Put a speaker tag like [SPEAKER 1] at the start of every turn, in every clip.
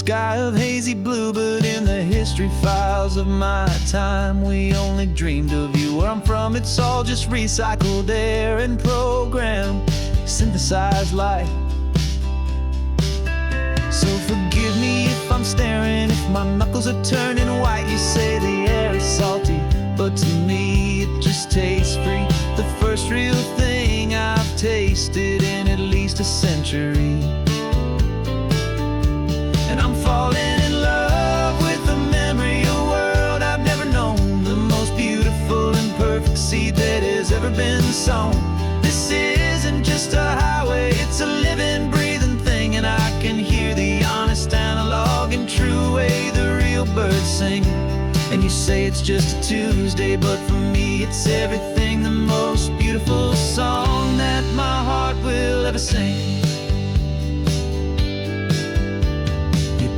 [SPEAKER 1] sky of hazy blue, but in the history files of my time, we only dreamed of you. Where I'm from, it's all just recycled air and programmed, synthesized light. So forgive me if I'm staring, if my knuckles are turning white. You say the air is salty, but to me it just tastes free. The first real thing I've tasted in at least a century. And I'm falling in love with the memory of a world I've never known, the most beautiful and perfect seed that has ever been sown. This isn't just a highway, it's a living, breathing thing, and I can hear the honest, analog, and true way the real birds sing. And you say it's just a Tuesday, but for me it's everything, the most beautiful song that my heart will ever sing.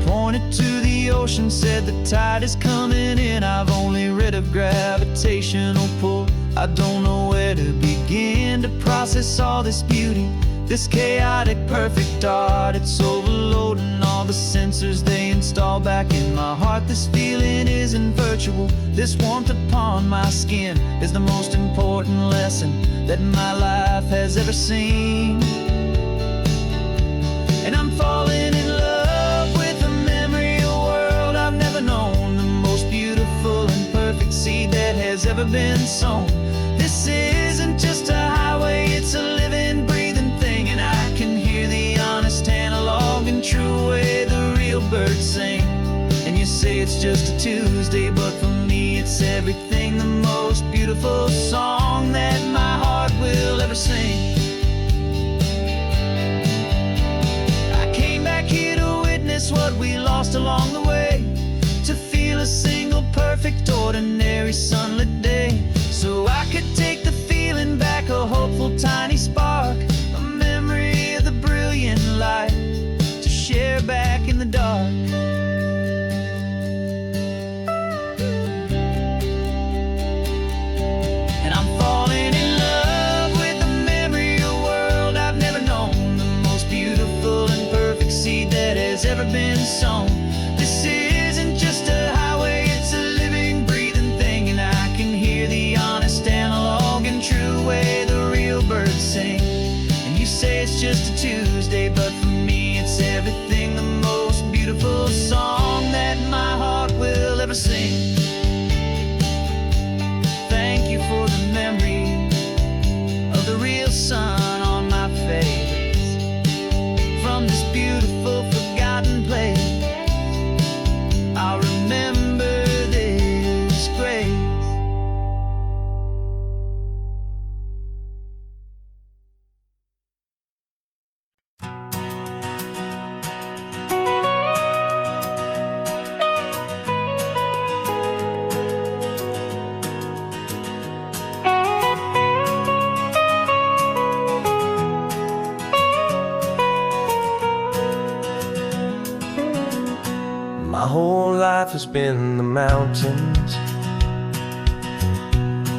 [SPEAKER 1] Pointed to the ocean, said the tide is coming in. I've only read of gravitational pull. I don't know where to begin to process all this beauty, this chaotic, perfect art. It's overloading all the sensors they install back in my heart. This feeling isn't virtual. This warmth upon my skin is the most important lesson that my life has ever seen. And I'm falling in love with a memory of a world I've never known, the most beautiful and perfect seed that has ever been sown. This isn't just a highway, it's a living, breathing thing, and I can hear the honest, analog, and true way the real birds sing. And you say it's just a Tuesday, but for me it's everything, the most beautiful song that my heart will ever sing. What we lost along the way, to feel a single perfect ordinary sunlit day, so I could take the feeling back, a hopeful tiny spark, a memory of the brilliant light to share back in the dark. And I'm falling in love with the memory of a world I've never known, the most beautiful and perfect seed that has ever been sown. This isn't just a highway, it's a living, breathing thing, and I can hear the honest, analog, and true way the real birds sing. And you say it's just a Tuesday, but for me it's everything, the most beautiful song that my heart will ever sing. Thank you for the memory of the real sun on my face, from this beautiful forgotten place. I'll remember this grace.
[SPEAKER 2] My whole life has been the mountains,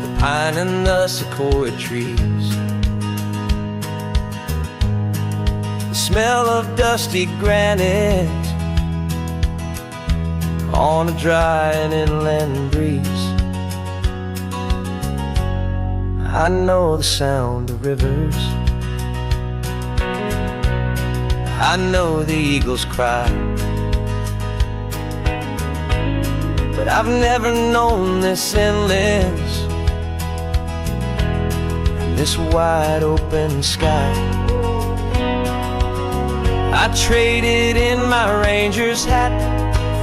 [SPEAKER 2] the pine and the sequoia trees, the smell of dusty granite on a dry and inland breeze. I know the sound of rivers, I know the eagles cry, but I've never known this endless and this wide open sky. I traded in my ranger's hat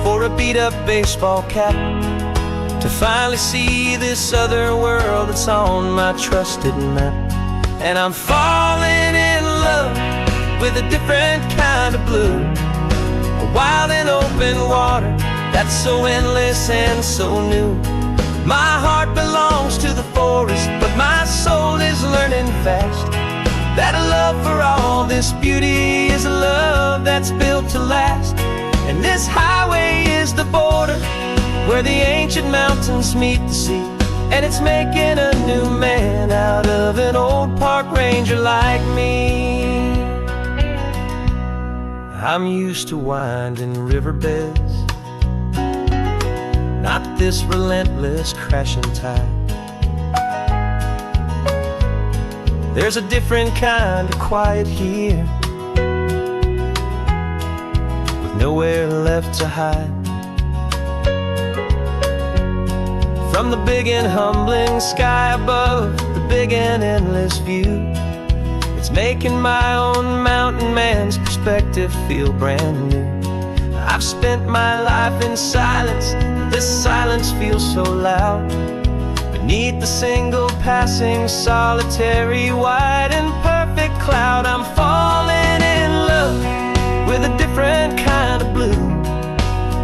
[SPEAKER 2] for a beat-up baseball cap to finally see this other world that's on my trusted map. And I'm falling in love with a different kind of blue, a wild and open water that's so endless and so new. My heart belongs to the forest, but my soul is learning fast that a love for all this beauty is a love that's built to last. And this highway is the border where the ancient mountains meet the sea, and it's making a new man out of an old park ranger like me. I'm used to winding riverbeds, not this relentless crashing tide. There's a different kind of quiet here, with nowhere left to hide. From the big and humbling sky above, the big and endless view, it's making my own mountain man's perspective feel brand new. I've spent my life in silence, this silence feels so loud. Beneath the single passing solitary white and perfect cloud, I'm falling in love with a different kind of blue,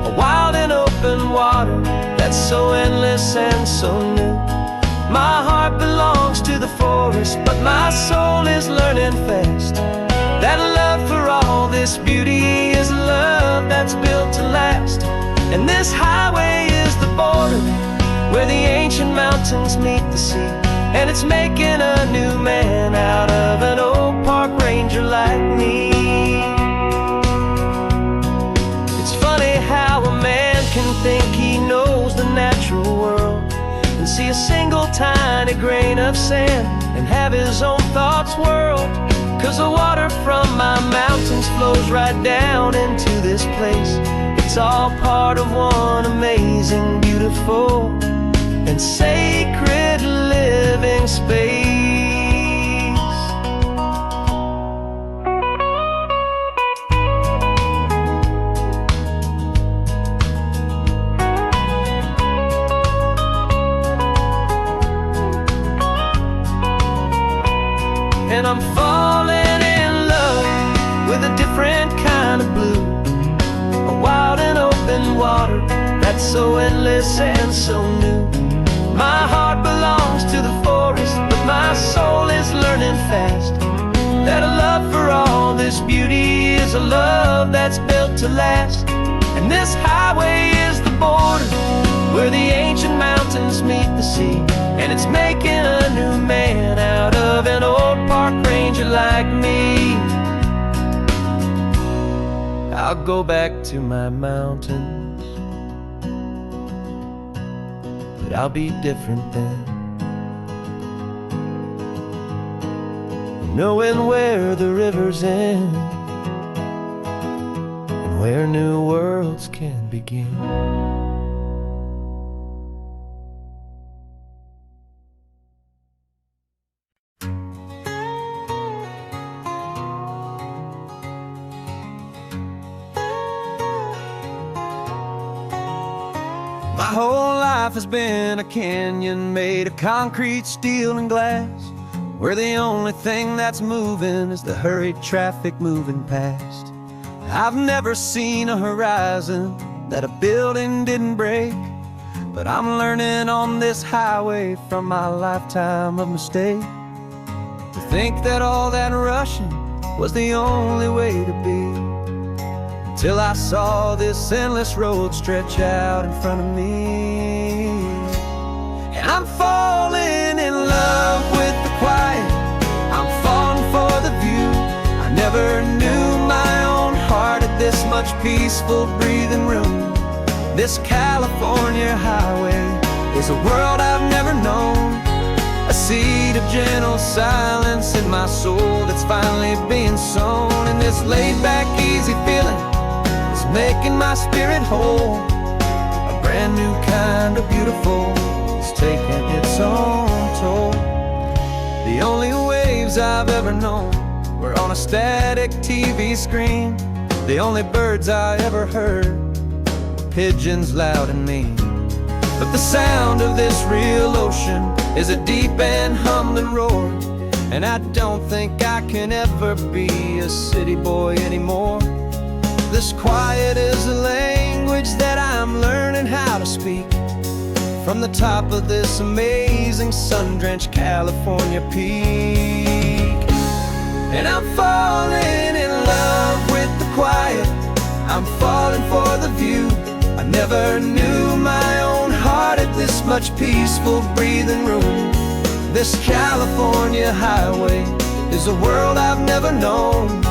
[SPEAKER 2] a wild and open water that's so endless and so new. My heart belongs to the forest, but my soul is learning fast that love for all this beauty is love that's built to last. And this highway is the border where the ancient mountains meet the sea, and it's making a new man out of an old park ranger like me. It's funny how a man can think he knows the natural world and see a single tiny grain of sand and have his own thoughts whirled. 'Cause the water from my mountains flows right down into this place. It's all part of one amazing, beautiful, and sacred living space. And I'm falling in love with a different kind of blue, a wild and open water that's so endless and so new. My heart belongs to the forest, but my soul is learning fast that a love for all this beauty is a love that's built to last. And this highway is the border where the ancient mountains meet the sea, and it's making a new man out of an old park ranger like me. I'll go back to my mountains, but I'll be different then, knowing where the rivers end and where new worlds can begin. My whole life has been a canyon made of concrete, steel, and glass, where the only thing that's moving is the hurried traffic moving past. I've never seen a horizon that a building didn't break, but I'm learning on this highway from my lifetime of mistake to think that all that rushing was the only way to be. Till I saw this endless road stretch out in front of me, and I'm falling in love with the quiet, I'm falling for the view. I never knew my own heart had this much peaceful breathing room. This California highway is a world I've never known, a seed of gentle silence in my soul that's finally being sown. And this laid-back, easy feeling making my spirit whole, a brand new kind of beautiful is taking its own toll. The only waves I've ever known were on a static TV screen. The only birds I ever heard were pigeons loud and mean. But the sound of this real ocean is a deep and humbling roar, and I don't think I can ever be a city boy anymore. This quiet is a language that I'm learning how to speak from the top of this amazing sun-drenched California peak. And I'm falling in love with the quiet, I'm falling for the view. I never knew my own heart had this much peaceful breathing room. This California highway is a world I've never known,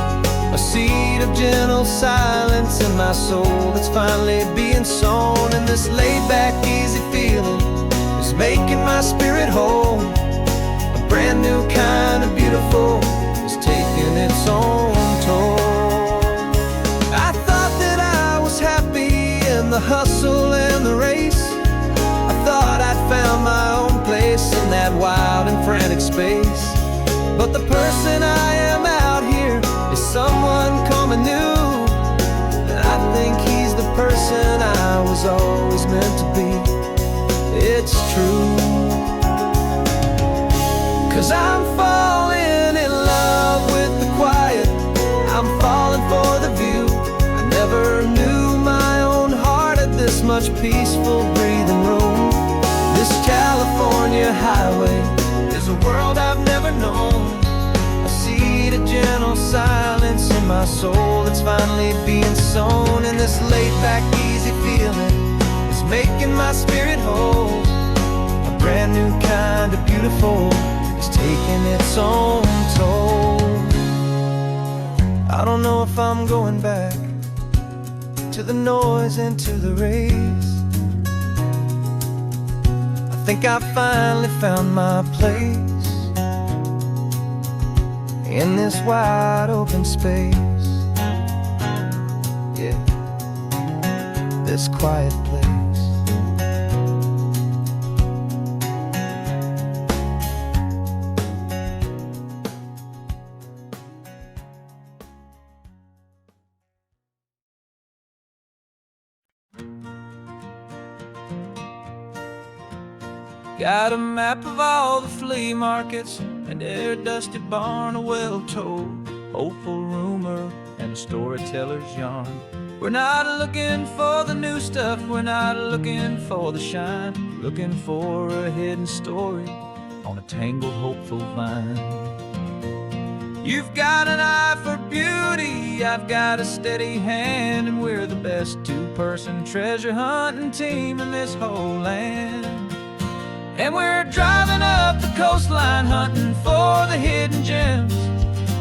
[SPEAKER 2] A seed of gentle silence in my soul that's finally being sown. And this laid-back, easy feeling is making my spirit whole. A brand new kind of beautiful is taking its own toll. I thought that I was happy in the hustle and the race. I thought I'd found my own place in that wild and frantic space. But the person I am out here is someone coming new, and I think he's the person I was always meant to be. It's true, 'cause I'm falling in love with the quiet. I'm falling for the view. I never knew my own heart had this much peaceful breathing room. This California highway is a world I've never known. A seed of gentle silence in my soul that's finally being sown. And this laid-back, easy feeling is making my spirit whole. A brand new kind of beautiful is taking its own toll. I don't know if I'm going back to the noise and to the race. I think I finally found my place in this wide open space. Yeah, this quiet place. Got a map of all the flea markets and every dusty barn, a well-told, hopeful rumor, and a storyteller's yarn. We're not looking for the new stuff, we're not looking for the shine, looking for a hidden story on a tangled, hopeful vine. You've got an eye for beauty, I've got a steady hand, and we're the best two-person treasure hunting team in this whole land. And we're driving up the coastline hunting for the hidden gems,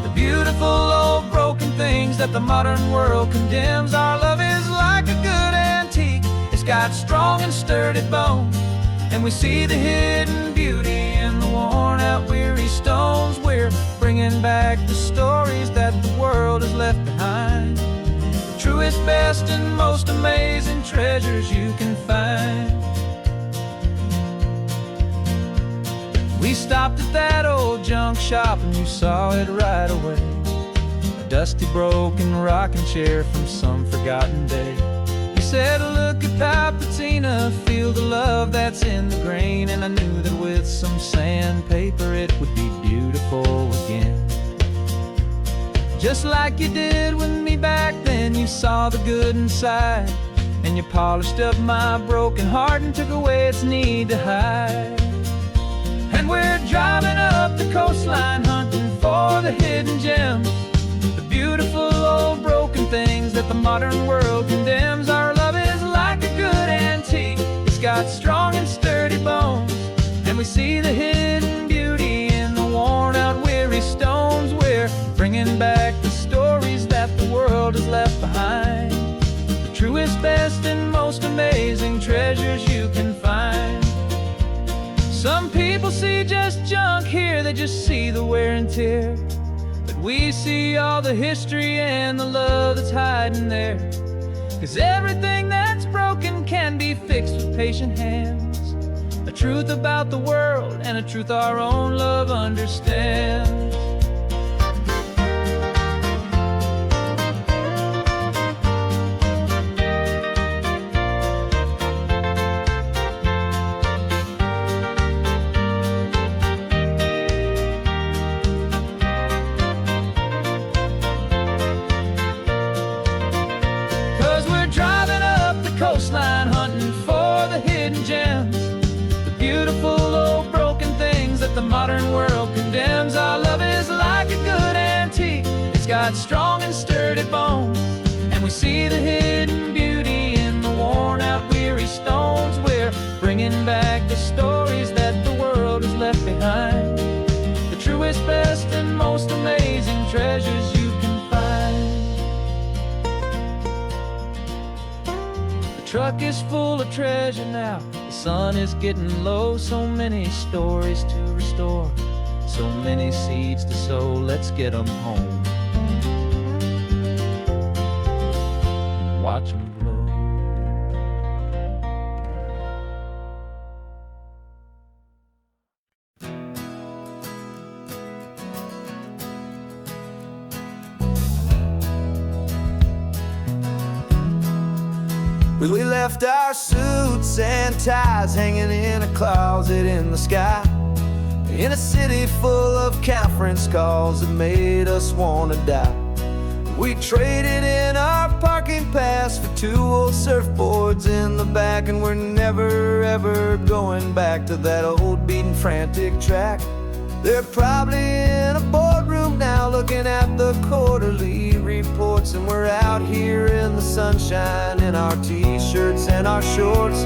[SPEAKER 2] the beautiful old broken things that the modern world condemns. Our love is like a good antique, it's got strong and sturdy bones, and we see the hidden beauty in the worn out weary stones. We're bringing back the stories that the world has left behind, the truest, best, and most amazing treasures you can find. We stopped at that old junk shop and you saw it right away, a dusty, broken rocking chair from some forgotten day. You said, look at that patina, feel the love that's in the grain, and I knew that with some sandpaper it would be beautiful again. Just like you did with me back then, you saw the good inside, and you polished up my broken heart and took away its need to hide. And we're driving up the coastline hunting for the hidden gems, the beautiful old broken things that the modern world condemns. Our love is like a good antique, it's got strong and sturdy bones, and we see the hidden beauty in the worn out weary stones. We're bringing back the stories that the world has left behind, the truest, best, and most amazing treasures you can find. Some people see just junk here, they just see the wear and tear, but we see all the history and the love that's hiding there. 'Cause everything that's broken can be fixed with patient hands, a truth about the world and a truth our own love understands. 'Cause we're driving up the coastline hunting for the hidden gems, the beautiful old broken things that the modern world condemns. Our love is like a good antique, it's got strong and sturdy bones, and we see the hidden beauty in the worn out weary stones. We're bringing back the stories that the world has left behind, the truest, best, and most amazing treasures you can find.
[SPEAKER 1] truck is full of treasure now. The sun is getting low, so many stories to restore, so many seeds to sow. Let's get 'em home, watch 'em blow.
[SPEAKER 2] We left our suits and ties hanging in a closet in the sky, in a city full of conference calls that made us wanna die. We traded in our parking pass for 2 old surfboards in the back, and we're never ever going back to that old beaten frantic track. They're probably in a boardroom now looking at the quarterly reports, and we're out here in the sunshine in our t-shirts and our shorts.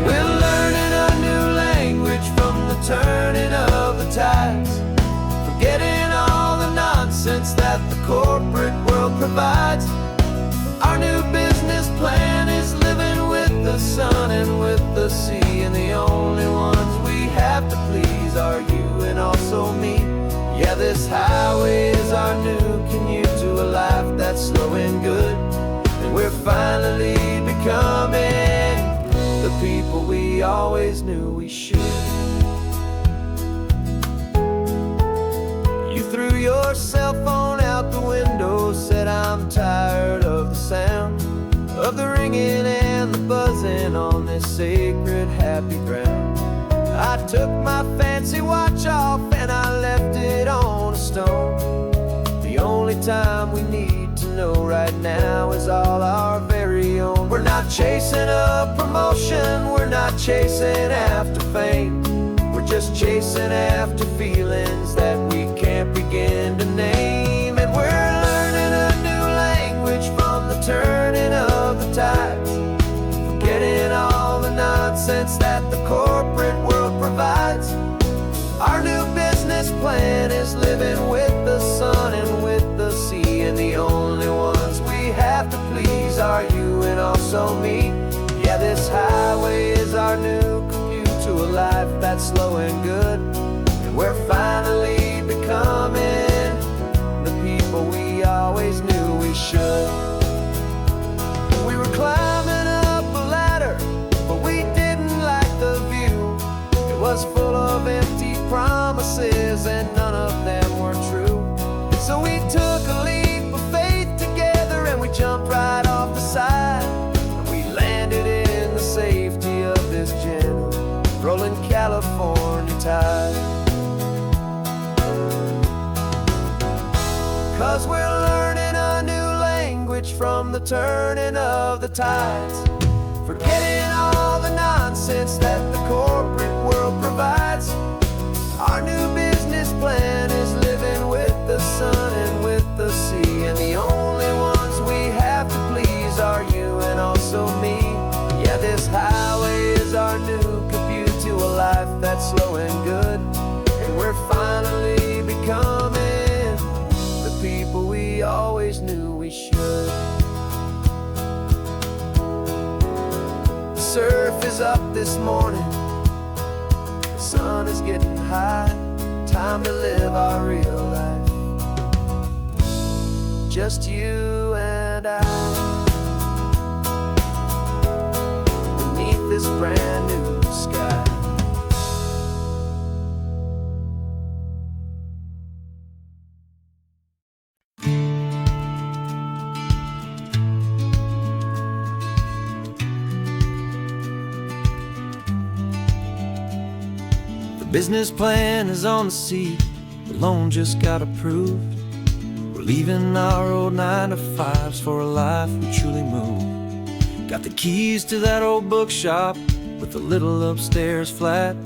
[SPEAKER 2] We're learning a new language from the turning of the tides, forgetting all the nonsense that the corporate world provides. Our new business plan is living with the sun and with the sea, and the only ones we have to please are you and also me. Yeah, this highway is our new commute to a life that's slow and good, and we're finally becoming the people we always knew we should. You threw your cell phone out the window, said I'm tired of the sound of the ringing and the buzzing on this sacred happy ground. I took my fancy watch off and I left it on a stone. The only time we need to know right now is all our very own. We're not chasing a promotion, we're not chasing after fame, we're just chasing after feelings that we can't begin to name. And we're learning a new language from the turning of the tides, forgetting all the nonsense that the corporate world provides. Our new business plan is living with the sun and with the sea, and the only ones we have to please are you and also me. Yeah, this highway is our new commute to a life that's slow and good, and we're finally becoming the people we always knew we should. We were climbing up a ladder, but we didn't like the view. It was full of empty promises and none of them were true. So we took a leap of faith together and we jumped right off the side, and we landed in the safety of this gentle rolling California tide. 'Cause we're learning a new language from the turning of the tides, forgetting all the nonsense that the corporate world provides. Our new business plan is living with the sun and with the sea, and the only ones we have to please are you and also me. Yeah, this highway is our new commute to a life that's slow and good, and we're finally becoming the people we always knew we should. The surf is up this morning, the sun is getting high, time to live our real life, just you and I, beneath this brand new sky. Business plan is on the seat, the loan just got approved. We're leaving our old 9-to-5s for a life we truly move. Got the keys to that old bookshop with the little upstairs flat.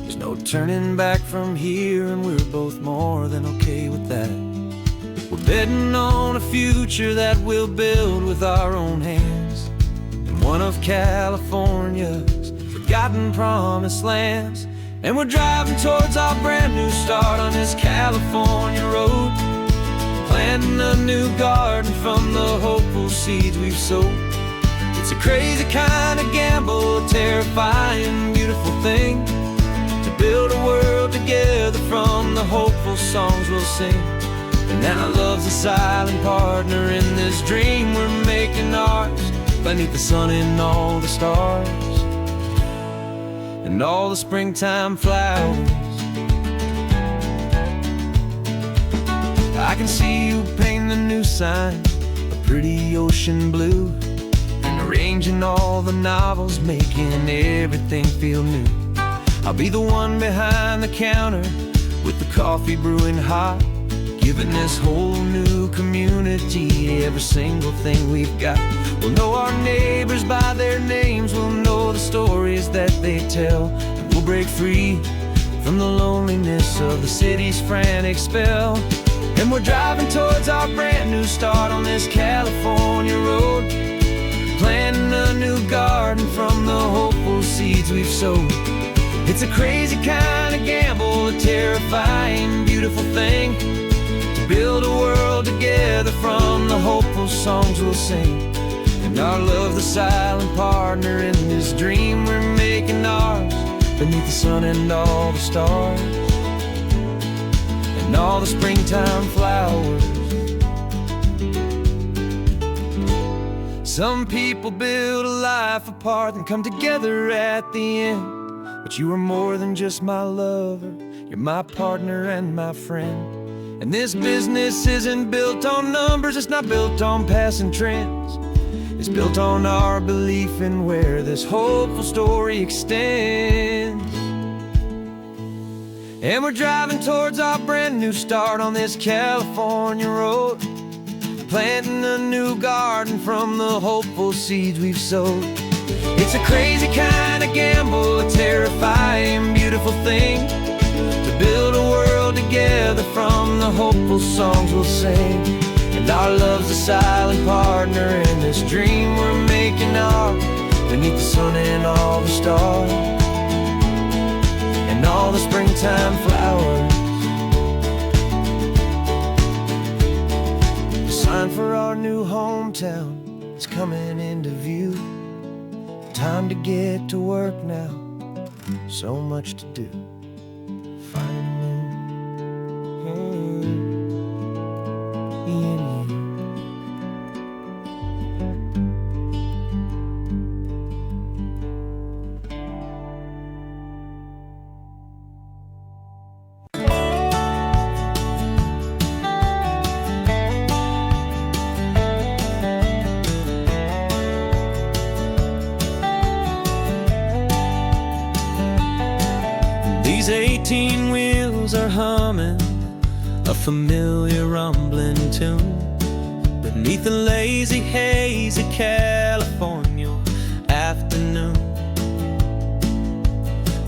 [SPEAKER 2] There's no turning back from here, and we're both more than okay with that. We're betting on a future that we'll build with our own hands, in one of California's forgotten promised lands. And we're driving towards our brand new start on this California road, planting a new garden from the hopeful seeds we've sowed. It's It's a crazy kind of gamble, a terrifying, beautiful thing, to build a world together from the hopeful songs we'll sing. And now love's a silent partner in this dream we're making ours, beneath the sun and all the stars and all the springtime flowers. I can see you painting a new sign, a pretty ocean blue, and arranging all the novels, making everything feel new. I'll be the one behind the counter with the coffee brewing hot, giving this whole new community every single thing we've got. We'll know our neighbors by their names, we'll know the stories that they tell, and we'll break free from the loneliness of the city's frantic spell. And we're driving towards our brand new start on this California road, planting a new garden from the hopeful seeds we've sowed. It's a crazy kind of gamble, a terrifying, beautiful thing, to build a world together from the hopeful songs we'll sing. And our love's the silent partner in this dream we're making ours, beneath the sun and all the stars and all the springtime flowers. Some people build a life apart and come together at the end, but you are more than just my lover, you're my partner and my friend. And this business isn't built on numbers, it's not built on passing trends, it's built on our belief in where this hopeful story extends. And we're driving towards our brand new start on this California road, planting a new garden from the hopeful seeds we've sowed. It's a crazy kind of gamble, a terrifying, beautiful thing, to build a world together from the hopeful songs we'll sing. And our love's a silent partner in this dream we're making ours, beneath the sun and all the stars and all the springtime flowers. The sign for our new hometown is coming into view. Time to get to work now, so much to do. Finding in you. These 18 wheels are humming a familiar rumbling tune beneath the lazy haze of California afternoon.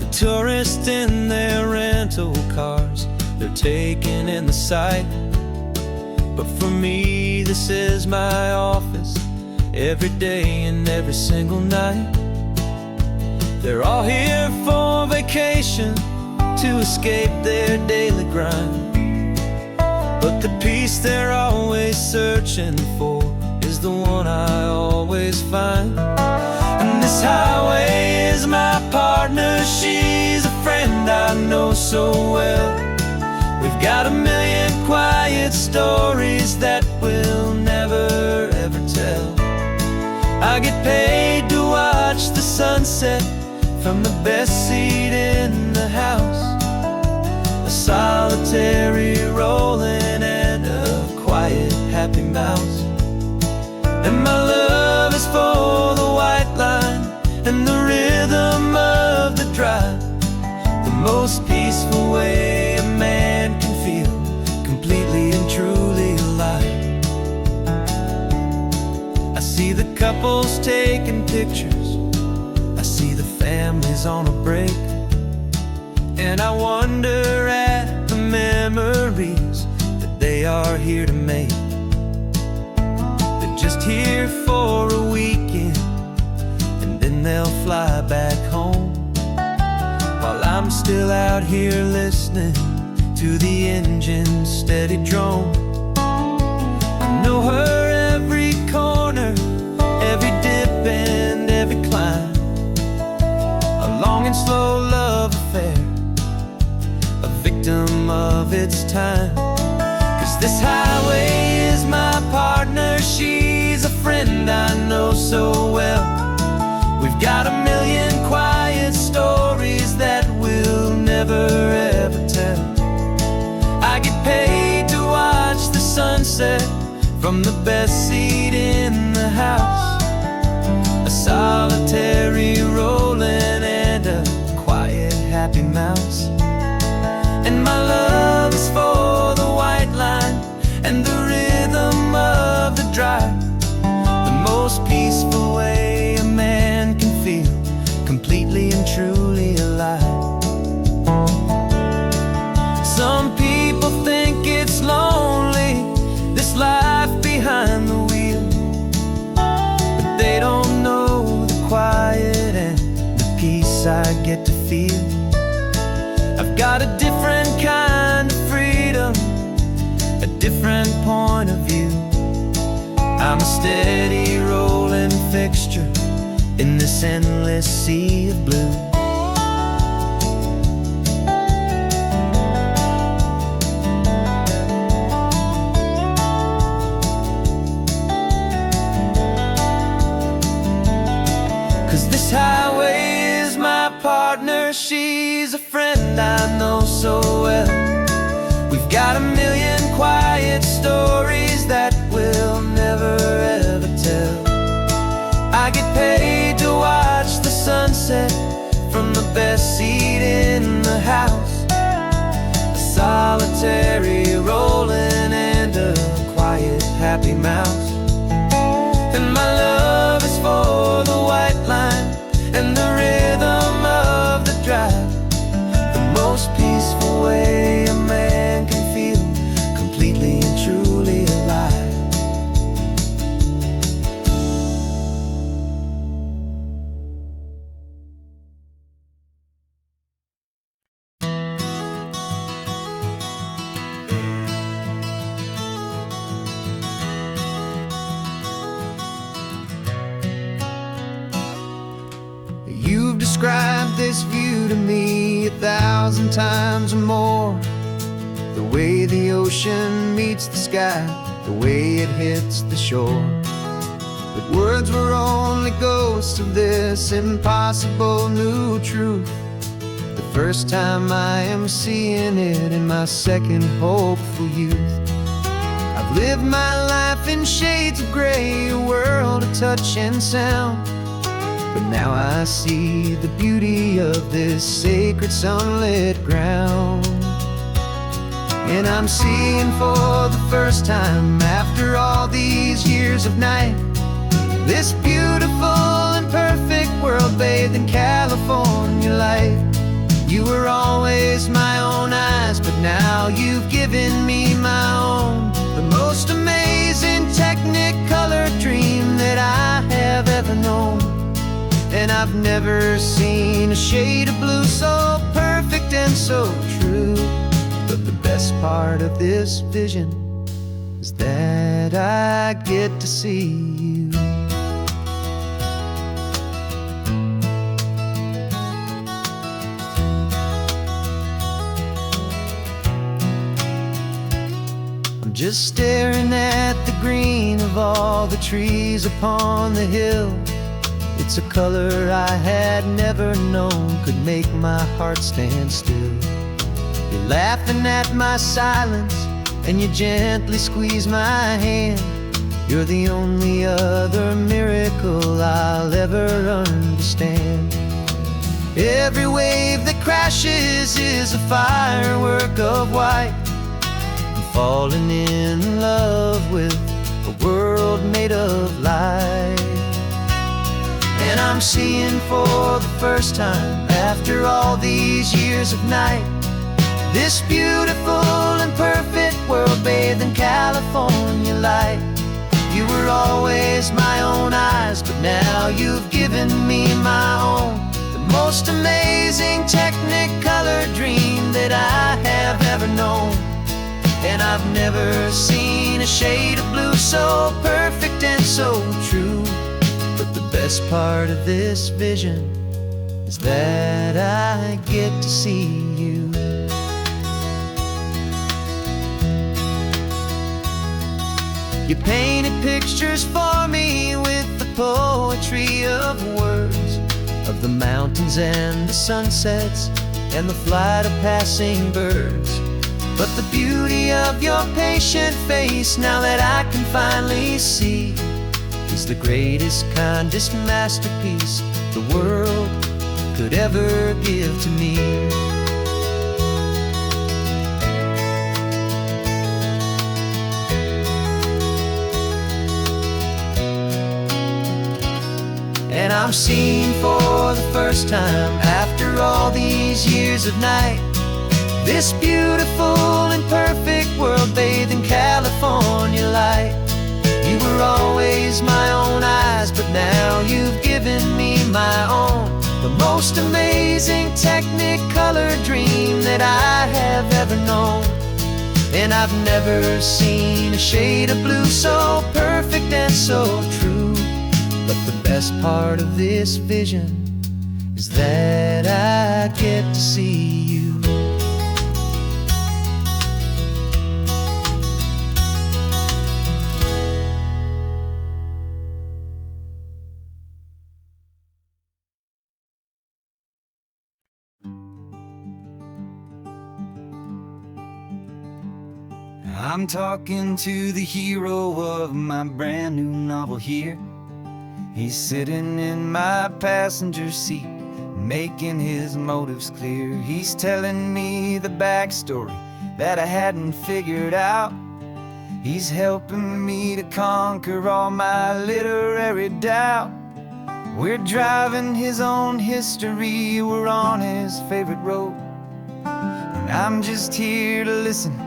[SPEAKER 2] The tourists in their rental cars, they're taking in the sight, but for me this is my office, every day and every single night. They're all here for vacation, to escape their daily grind, but the peace they're always searching for is the one I always find. And this highway is my partner, she's a friend I know so well. We've got a million quiet stories that we'll never ever tell. I get paid to watch the sunset from the best seat in the house, a solitary rolling and a quiet happy mouse. And my love is for the white line and the rhythm of the drive, the most peaceful way a man can feel completely and truly alive. I see the couples taking pictures, I see the families on a break, and I wonder at the memories that they are here to make. They're just here for a weekend, and then they'll fly back home, while I'm still out here listening to the engine's steady drone. I know her every corner, every dip and of its time. 'Cause this highway is my partner, she's a friend I know so well. We've got a million quiet stories that we'll never ever tell. I get paid to watch the sunset from the best seat in the house. A solitary rolling and a quiet happy mouse. And my love is for the white line and the rhythm of the drive. The most peaceful way a man can feel completely and truly alive. Some people think it's lonely, this life behind the wheel, but they don't know the quiet and the peace I get to feel. I've got a different kind of freedom, a different point of view. I'm a steady rolling fixture in this endless sea of blue. 'Cause this highway is my partner, she's a friend I know so well. We've got a million quiet stories that we'll never ever tell. I get paid to watch the sunset from the best seat in the house. A solitary rolling and a quiet happy mouse. And my love is for the white line and the rhythm of the drive. The most peaceful way a man can feel completely and truly alive. You've described this view to me 1,000 times or more. The way the ocean meets the sky, the way it hits the shore. But words were only ghosts of this impossible new truth. The first time I am seeing it in my second hopeful youth. I've lived my life in shades of gray, a world of touch and sound. But now I see the beauty of this sacred sunlit ground. And I'm seeing for the first time after all these years of night, this beautiful and perfect world bathed in California light. You were always my own eyes, but now you've given me my own. The most amazing technicolor dream that I have ever known. And I've never seen a shade of blue so perfect and so true. But the best part of this vision is that I get to see you. I'm just staring at the green of all the trees upon the hill. It's a color I had never known could make my heart stand still. You're laughing at my silence and you gently squeeze my hand. You're the only other miracle I'll ever understand. Every wave that crashes is a firework of white. I'm falling in love with a world made of light. And I'm seeing for the first time after all these years of night, this beautiful and perfect world bathed in California light. You were always my own eyes, but now you've given me my own. The most amazing technicolor dream that I have ever known. And I've never seen a shade of blue so perfect and so true. But the best part of this vision is that I get to see you.
[SPEAKER 1] You painted pictures for me with the poetry of words, of the mountains and the sunsets and the flight of passing birds. But the beauty of your patient face, now that I can finally see, is the greatest, kindest masterpiece the world could ever give to me. And I'm seeing for the first time, after all these years of night, this beautiful and perfect world bathed in California light. You were always my own eyes, but now you've given me my own, the most amazing technicolor dream that I have ever known. And I've never seen a shade of blue so perfect and so true. But the best part of this vision is that I get to see you.
[SPEAKER 3] I'm talking to the hero of my brand new novel here. He's sitting in my passenger seat, making his motives clear. He's telling me the backstory that I hadn't figured out. He's helping me to conquer all my literary doubt. We're driving his own history, we're on his favorite road, and I'm just here to listen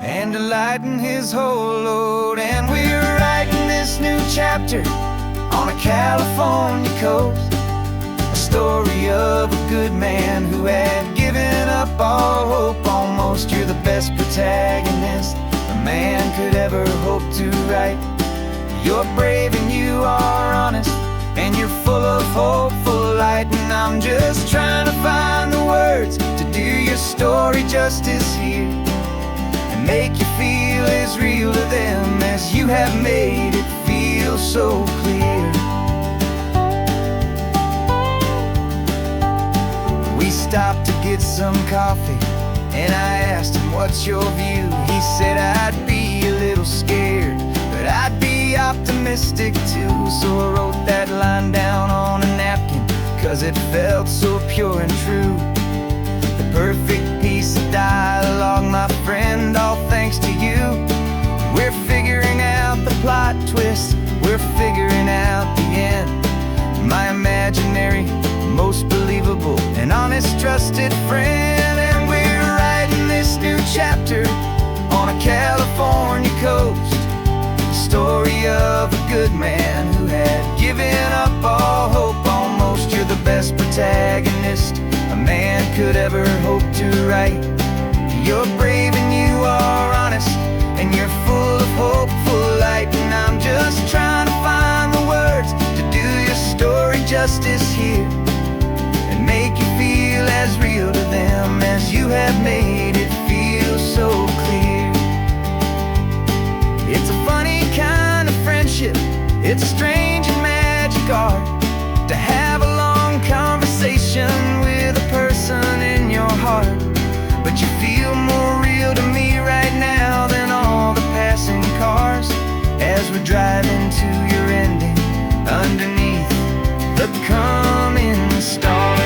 [SPEAKER 3] and to lighten his whole load. And we're writing this new chapter on a California coast, a story of a good man who had given up all hope almost. You're the best protagonist a man could ever hope to write. You're brave and you are honest, and you're full of hopeful light. And I'm just trying to find the words to do your story justice here, make you feel as real to them as you have made it feel so clear. We stopped to get some coffee, and I asked him, what's your view? He said, I'd be a little scared, but I'd be optimistic too. So I wrote that line down on a napkin, 'cause it felt so pure and true. The perfect piece of dialogue, my friend, all thanks to you. We're figuring out the plot twist, we're figuring out the end. My imaginary, most believable and honest trusted friend. And we're writing this new chapter on a California coast, the story of a good man who had given up all hope almost. You're the best protagonist a man could ever hope to write. You're brave and you are honest, and you're full of hopeful light. And I'm just trying to find the words to do your story justice here, and make you feel as real to them as you have made it feel so clear. It's a funny kind of friendship, it's a strange and magic art to have a long conversation with a person in your heart. But you feel more real to me right now than all the passing cars, as we're driving to your ending underneath the coming stars.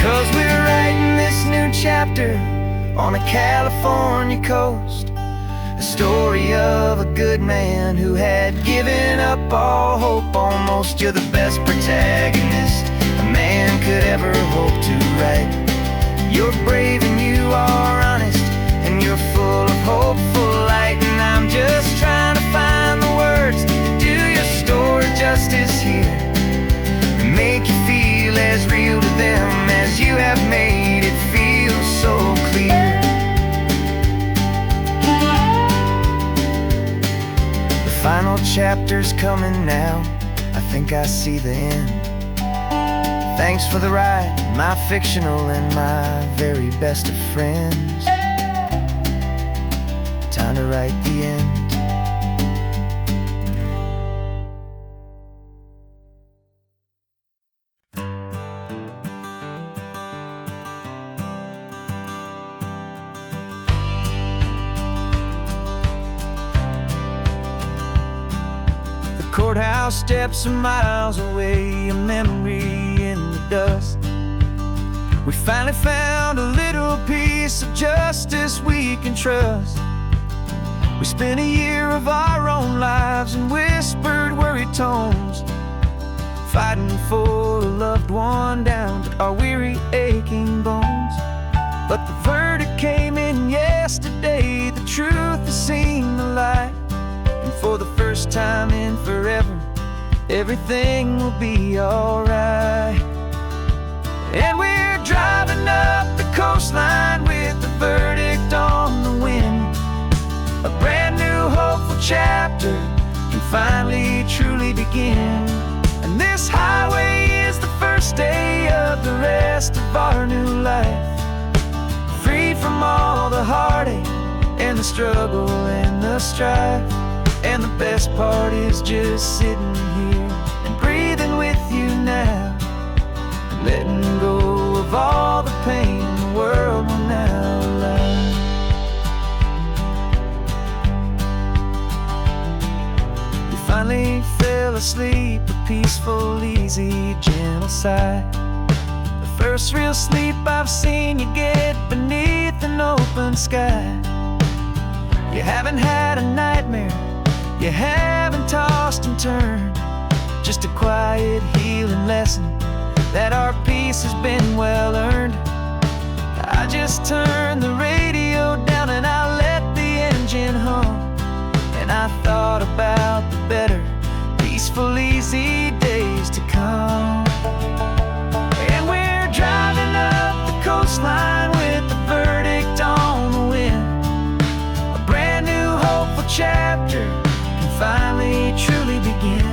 [SPEAKER 3] 'Cause we're writing this new chapter on a California coast, a story of a good man who had given up all hope almost. You're the best protagonist a man could ever hope to write. You're brave and you are honest, and you're full of hopeful light. And I'm just trying to find the words to do your story justice here, and make you feel as real to them as you have made it feel so clear. chapter's coming now, I think I see the end. Thanks for the ride, my fictional and my very best of friends. Time to write the end. Courthouse steps are miles away, a memory in the dust. We finally found a little piece of justice we can trust. We spent a year of our own lives in whispered, worried tones, fighting for a loved one down to our weary, aching bones. But the verdict came in yesterday, the truth has seen the light. And for the first time in forever, everything will be alright. And we're driving up the coastline with the verdict on the wind. A brand new hopeful chapter can finally truly begin. And this highway is the first day of the rest of our new life, free from all the heartache and the struggle and the strife. And the best part is just sitting here and breathing with you now, and letting go of all the pain the world will now allow. You finally fell asleep, a peaceful, easy, gentle sigh. The first real sleep I've seen you get beneath an open sky. You haven't had a nightmare, you haven't tossed and turned, just a quiet healing lesson that our peace has been well earned. I just turned the radio down and I let the engine hum, and I thought about the better, peaceful, easy days to come. And we're driving up the coastline with the verdict on the wind. A brand new hopeful chapter finally truly begin.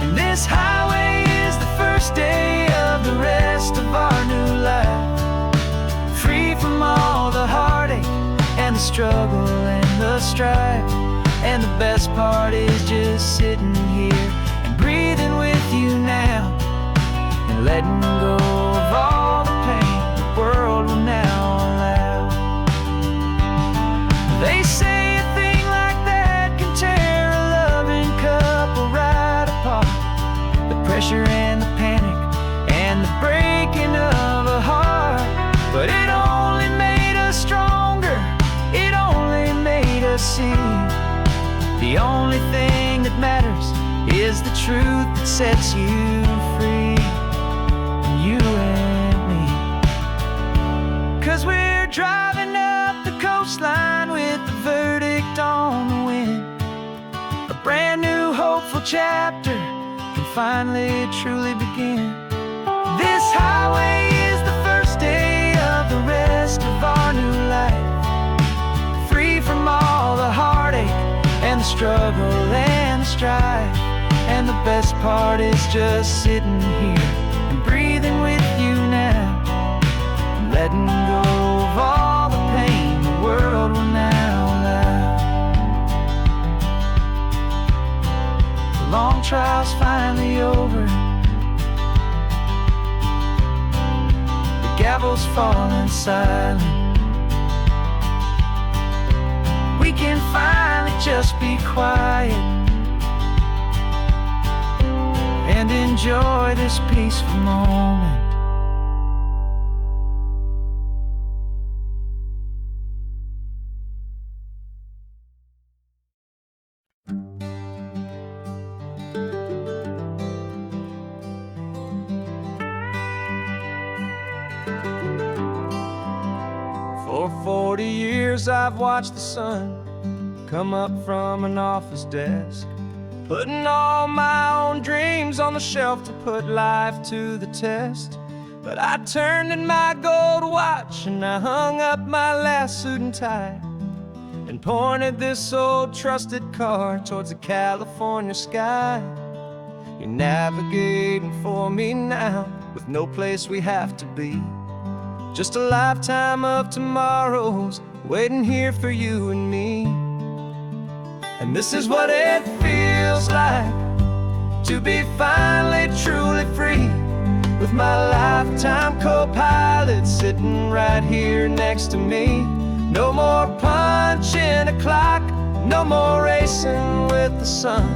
[SPEAKER 3] And this highway is the first day of the rest of our new life, free from all the heartache and the struggle and the strife. And the best part is just sitting here and breathing with you now, and letting go of all the pain the world will now allow. They say a thing like that can tear the pressure and the panic and the breaking of a heart. But it only made us stronger, it only made us see the only thing that matters is the truth that sets you free, you and me. 'Cause we're driving up the coastline with the verdict on the wind. A brand new hopeful chapter can finally truly begin. This highway is the first day of the rest of our new life, free from all the heartache and the struggle and the strife. And the best part is just sitting here and breathing with you now, and letting go of all the pain the world will now allow. The long trial's finally over, the gavel's falling silent. We can finally just be quiet and enjoy this peaceful moment. For 40 years I've watched the sun come up from an office desk, putting all my own dreams on the shelf to put life to the test. But I turned in my gold watch and I hung up my last suit and tie, and
[SPEAKER 2] pointed this old trusted car towards the California sky. You're navigating for me now, with no place we have to be. Just a lifetime of tomorrows waiting here for you and me. And this is what it feels like to be finally truly free, with my lifetime co-pilot sitting right here next to me. No more punching a clock, no more racing with the sun.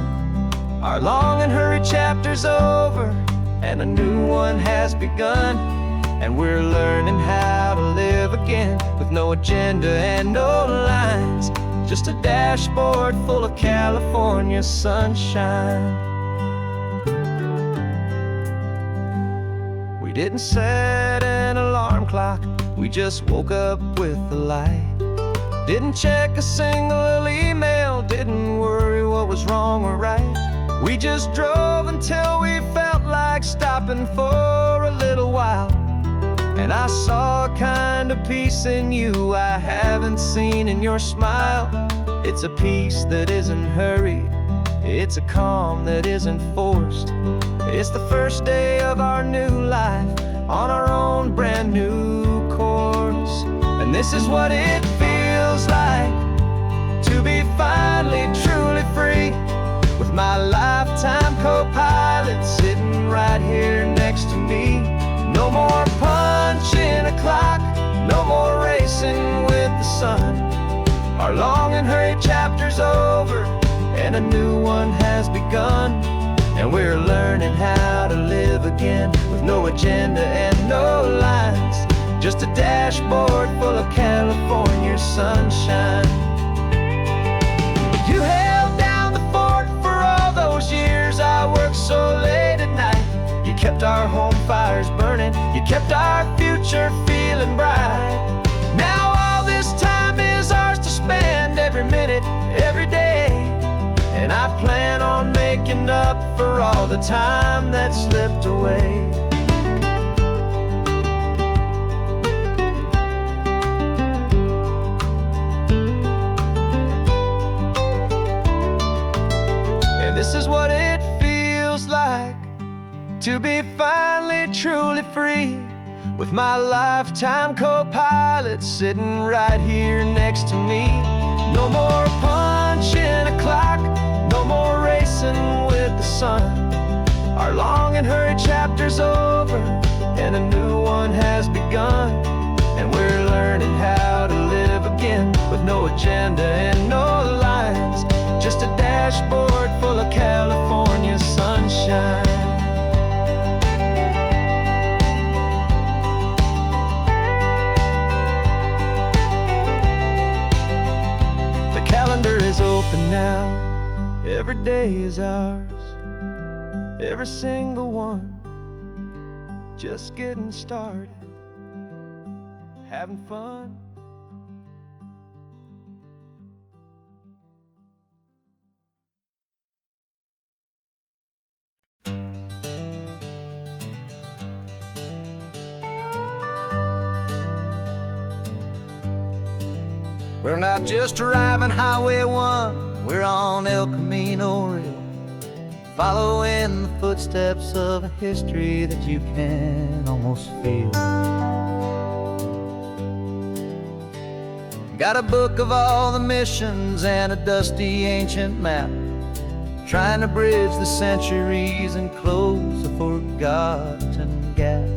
[SPEAKER 2] Our long and hurried chapter's over, and a new one has begun. And we're learning how to live again, with no agenda and no lines, just a dashboard full of California sunshine. We didn't set an alarm clock, we just woke up with the light. Didn't check a single email, didn't worry what was wrong or right. We just drove until we felt like stopping for a little while. And I saw a kind of peace in you I haven't seen in your smile. It's a peace that isn't hurried, it's a calm that isn't forced. It's the first day of our new life, on our own brand new course. And this is what it feels like to be finally truly free, with my lifetime co-pilot sitting right here next to me. No more punching a clock, no more racing with the sun. Our long and hurried chapter's over, and a new one has begun. And we're learning how to live again, with no agenda and no lines, just a dashboard full of California sunshine. You held down the fort for all those years I worked so late at night. You kept our home fires burning, you kept our future feeling bright. Now all this time is ours to spend, every minute, every day. And I plan on making up for all the time that slipped away. And this is what it feels like to be finally truly free, with my lifetime co-pilot sitting right here next to me. No more punching a clock, no more racing with the sun. Our long and hurried chapter's over, and a new one has begun. And we're learning how to live again, with no agenda and no lines, just a dashboard full of California sunshine. The calendar is open now, every day is ours, every single one, just getting started, having fun. We're not just driving Highway 1, we're on El Camino Real, following the footsteps of a history that you can almost feel. Got a book of all the missions and a dusty ancient map, trying to bridge the centuries and close a forgotten gap.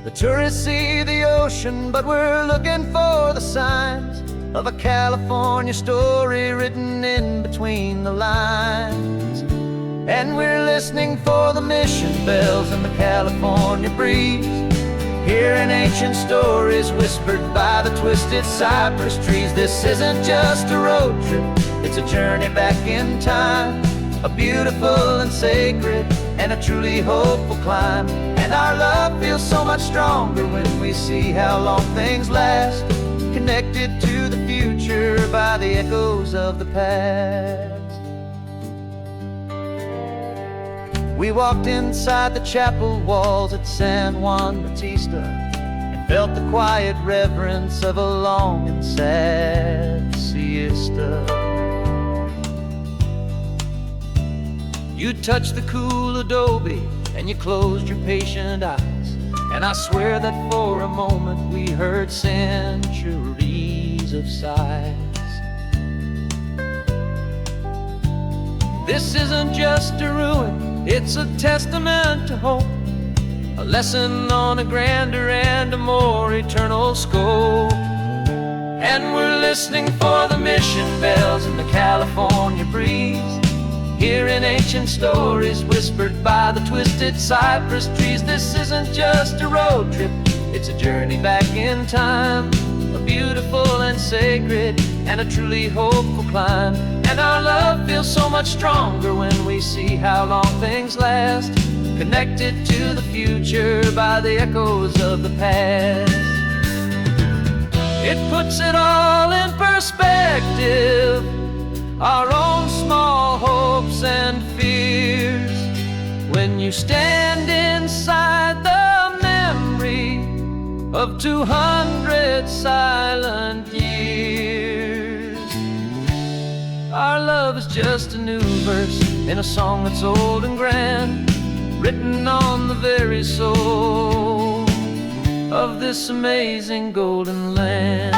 [SPEAKER 2] The tourists see the ocean, but we're looking for the signs of a California story written in between the lines. And we're listening for the mission bells in the California breeze, hearing ancient stories whispered by the twisted cypress trees. This isn't just a road trip, it's a journey back in time, a beautiful and sacred and a truly hopeful climb. And our love feels so much stronger when we see how long things last, connected to the future by the echoes of the past. We walked inside the chapel walls at San Juan Bautista and felt the quiet reverence of a long and sad siesta. You touched the cool adobe and you closed your patient eyes, and I swear that for a moment we heard centuries of sighs. This isn't just a ruin, it's a testament to hope, a lesson on a grander and a more eternal scope. And we're listening for the mission bells in the California breeze, hearing ancient stories whispered by the twisted cypress trees. This isn't just a road trip, it's a journey back in time, a beautiful and sacred and a truly hopeful climb. And our love feels so much stronger when we see how long things last, connected to the future by the echoes of the past. It puts it all in perspective, our own small hopes and fears, when you stand inside the memory of 200 silent years. Our love is just a new verse in a song that's old and grand, written on the very soul of this amazing golden land.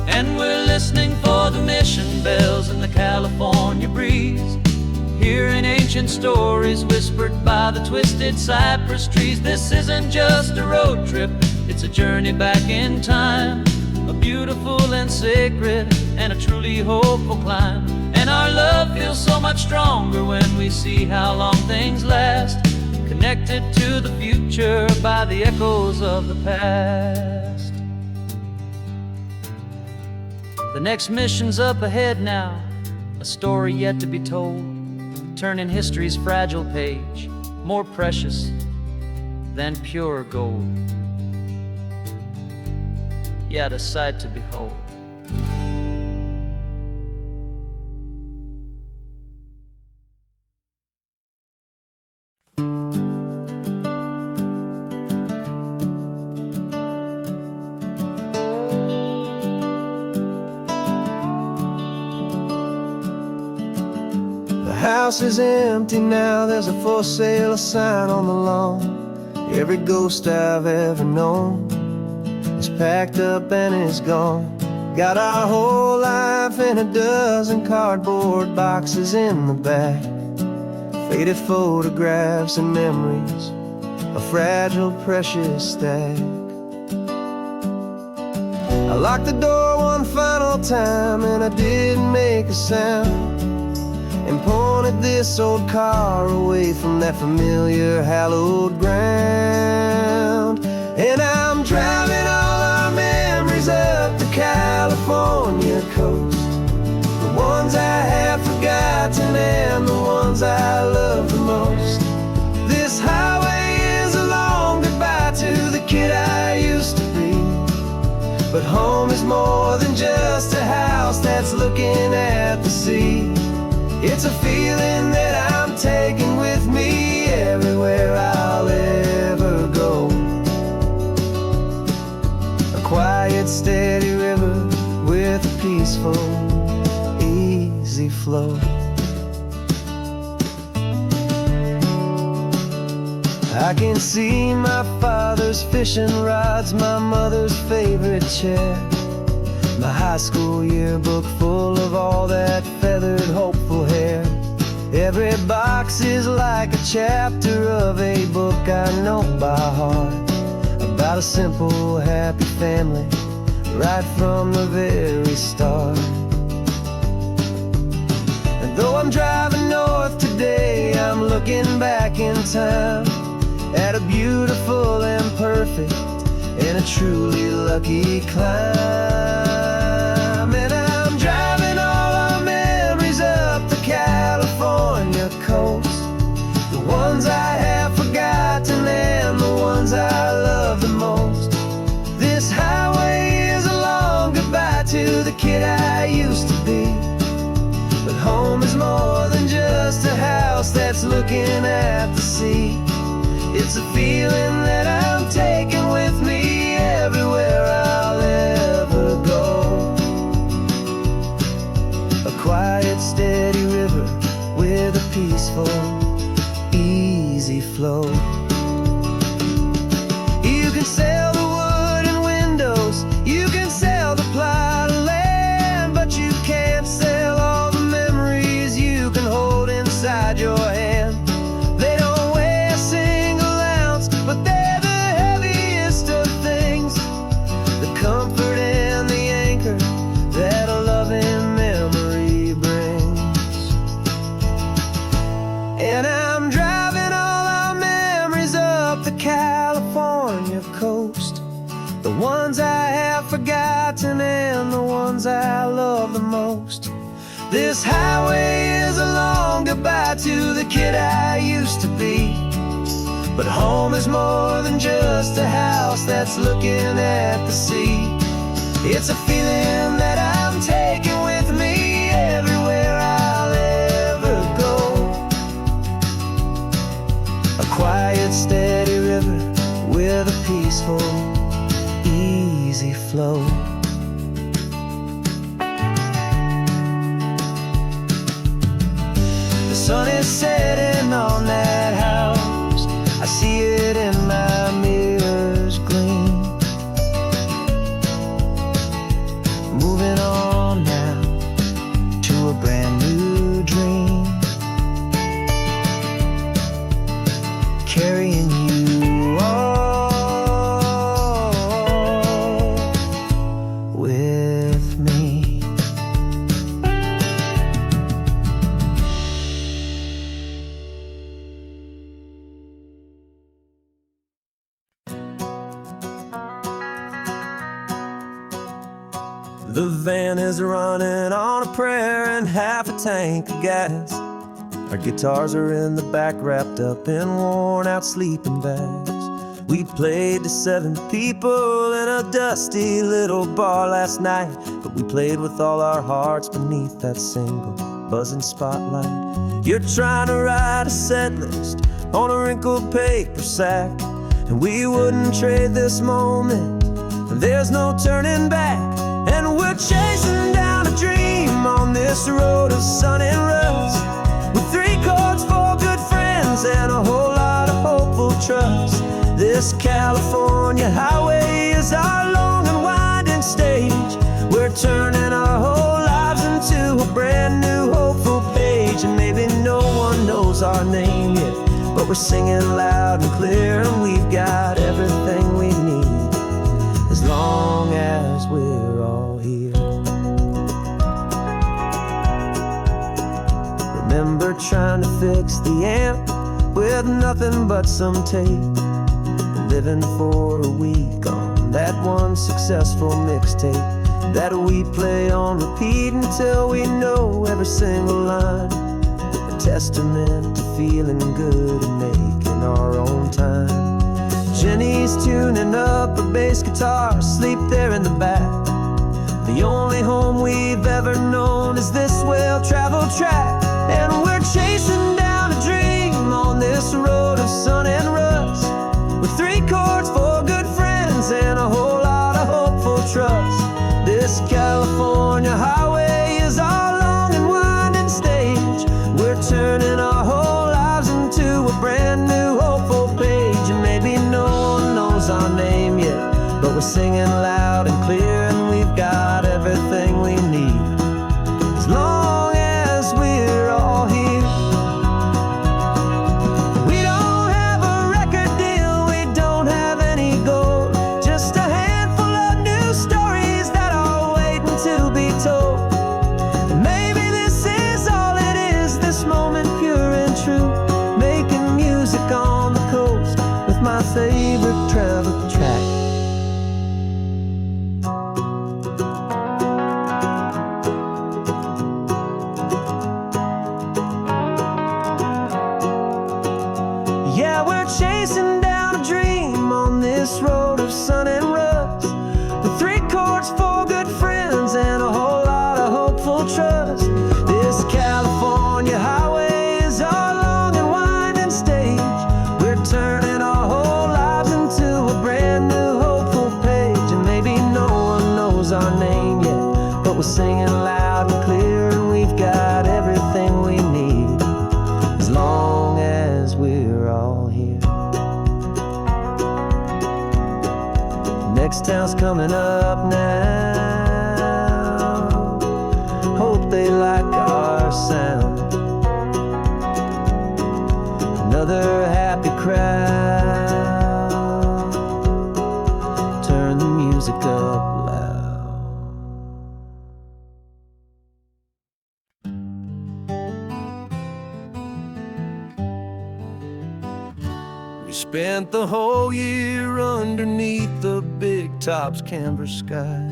[SPEAKER 2] And we're listening for the mission bells in the California breeze, hearing ancient stories whispered by the twisted cypress trees. This isn't just a road trip, it's a journey back in time, a beautiful and sacred and a truly hopeful climb. And our love feels so much stronger when we see how long things last, connected to the future by the echoes of the past. The next mission's up ahead now, a story yet to be told, turning history's fragile page more precious than pure gold. Yet a sight to behold.
[SPEAKER 4] The house is empty now, there's a for sale sign on the lawn. Every ghost I've ever known is packed up and is gone. Got our whole life in a dozen cardboard boxes in the back, faded photographs and memories, a fragile, precious stack. I locked the door one final time and I didn't make a sound, and pointed this old car away from that familiar hallowed ground. And I'm driving all our memories up the California coast, the ones I have forgotten and the ones I love the most. This highway is a long goodbye to the kid I used to be, but home is more than just a house that's looking at the sea. It's a feeling that I'm taking with me everywhere I'll ever go. A quiet, steady river with a peaceful, easy flow. I can see my father's fishing rods, my mother's favorite chair, my high school yearbook full of all that feathered, hopeful hair. Every box is like a chapter of a book I know by heart, about a simple, happy family right from the very start. And though I'm driving north today, I'm looking back in time at a beautiful and perfect and a truly lucky climb. And I'm driving all our memories up the California coast, the ones I have forgotten and the ones I love the most. This highway is a long goodbye to the kid I used to be, but home is more than just a house that's looking at the sea. It's a feeling that I'm taking with me everywhere I'll ever go. A quiet, steady river with a peaceful, easy flow. You can sail the wood and windows, you can sail the plot of land, but you can't sail all the memories you can hold inside your hand. They don't weigh a single ounce, but they're the heaviest of things, the comfort and the anchor that a loving memory brings. And I'm driving all our memories up the California coast, the ones I have forgotten and the ones I love the most. This highway is a long goodbye to the kid I used to be, but home is more than just a house that's looking at the sea. It's a feeling that I'm taking with me everywhere I'll ever go. A quiet, steady river with a peaceful, easy flow. The sun is setting on that house, I see it in my mirror's gleam. Moving on now to a brand new dream, carrying you all with me.
[SPEAKER 2] The van is running on a prayer and half a tank of gas. Our guitars are in the back, wrapped up in worn-out sleeping bags. We played to 7 people in a dusty little bar last night, but we played with all our hearts beneath that single buzzing spotlight. You're trying to write a set list on a wrinkled paper sack, and we wouldn't trade this moment. There's no turning back, and we're chasing down a dream on this road of sun and rust, with 3 chords, 4 good friends, and a whole lot of hopeful trust. This California highway is our long and winding stage. We're turning our whole lives into a brand new hopeful page. And maybe no one knows our name yet, but we're singing loud and clear, and we've got everything we need as long as we're all here. Remember trying to fix the amp with nothing but some tape, living for a week on that one successful mixtape that we play on repeat until we know every single line. A testament to feeling good and making our own time. Jenny's tuning up her bass guitar, asleep there in the back. The only home we've ever known is this well-traveled track, and we're chasing down a dream on this road of sun and rust, with 3 chords, 4 good friends, and a whole lot of hopeful trust. This California highway is our long and winding stage. We're turning our whole lives into a brand new hopeful page. And maybe no one knows our name yet, but we're singing loud and clear, and we've got everything we need as long as we're singing loud and clear, and we've got everything we need as long as we're all here. Next town's coming up now. Hope they like our sound. Another happy crowd. Turn the music up loud. We spent the whole year underneath the big top's canvas sky,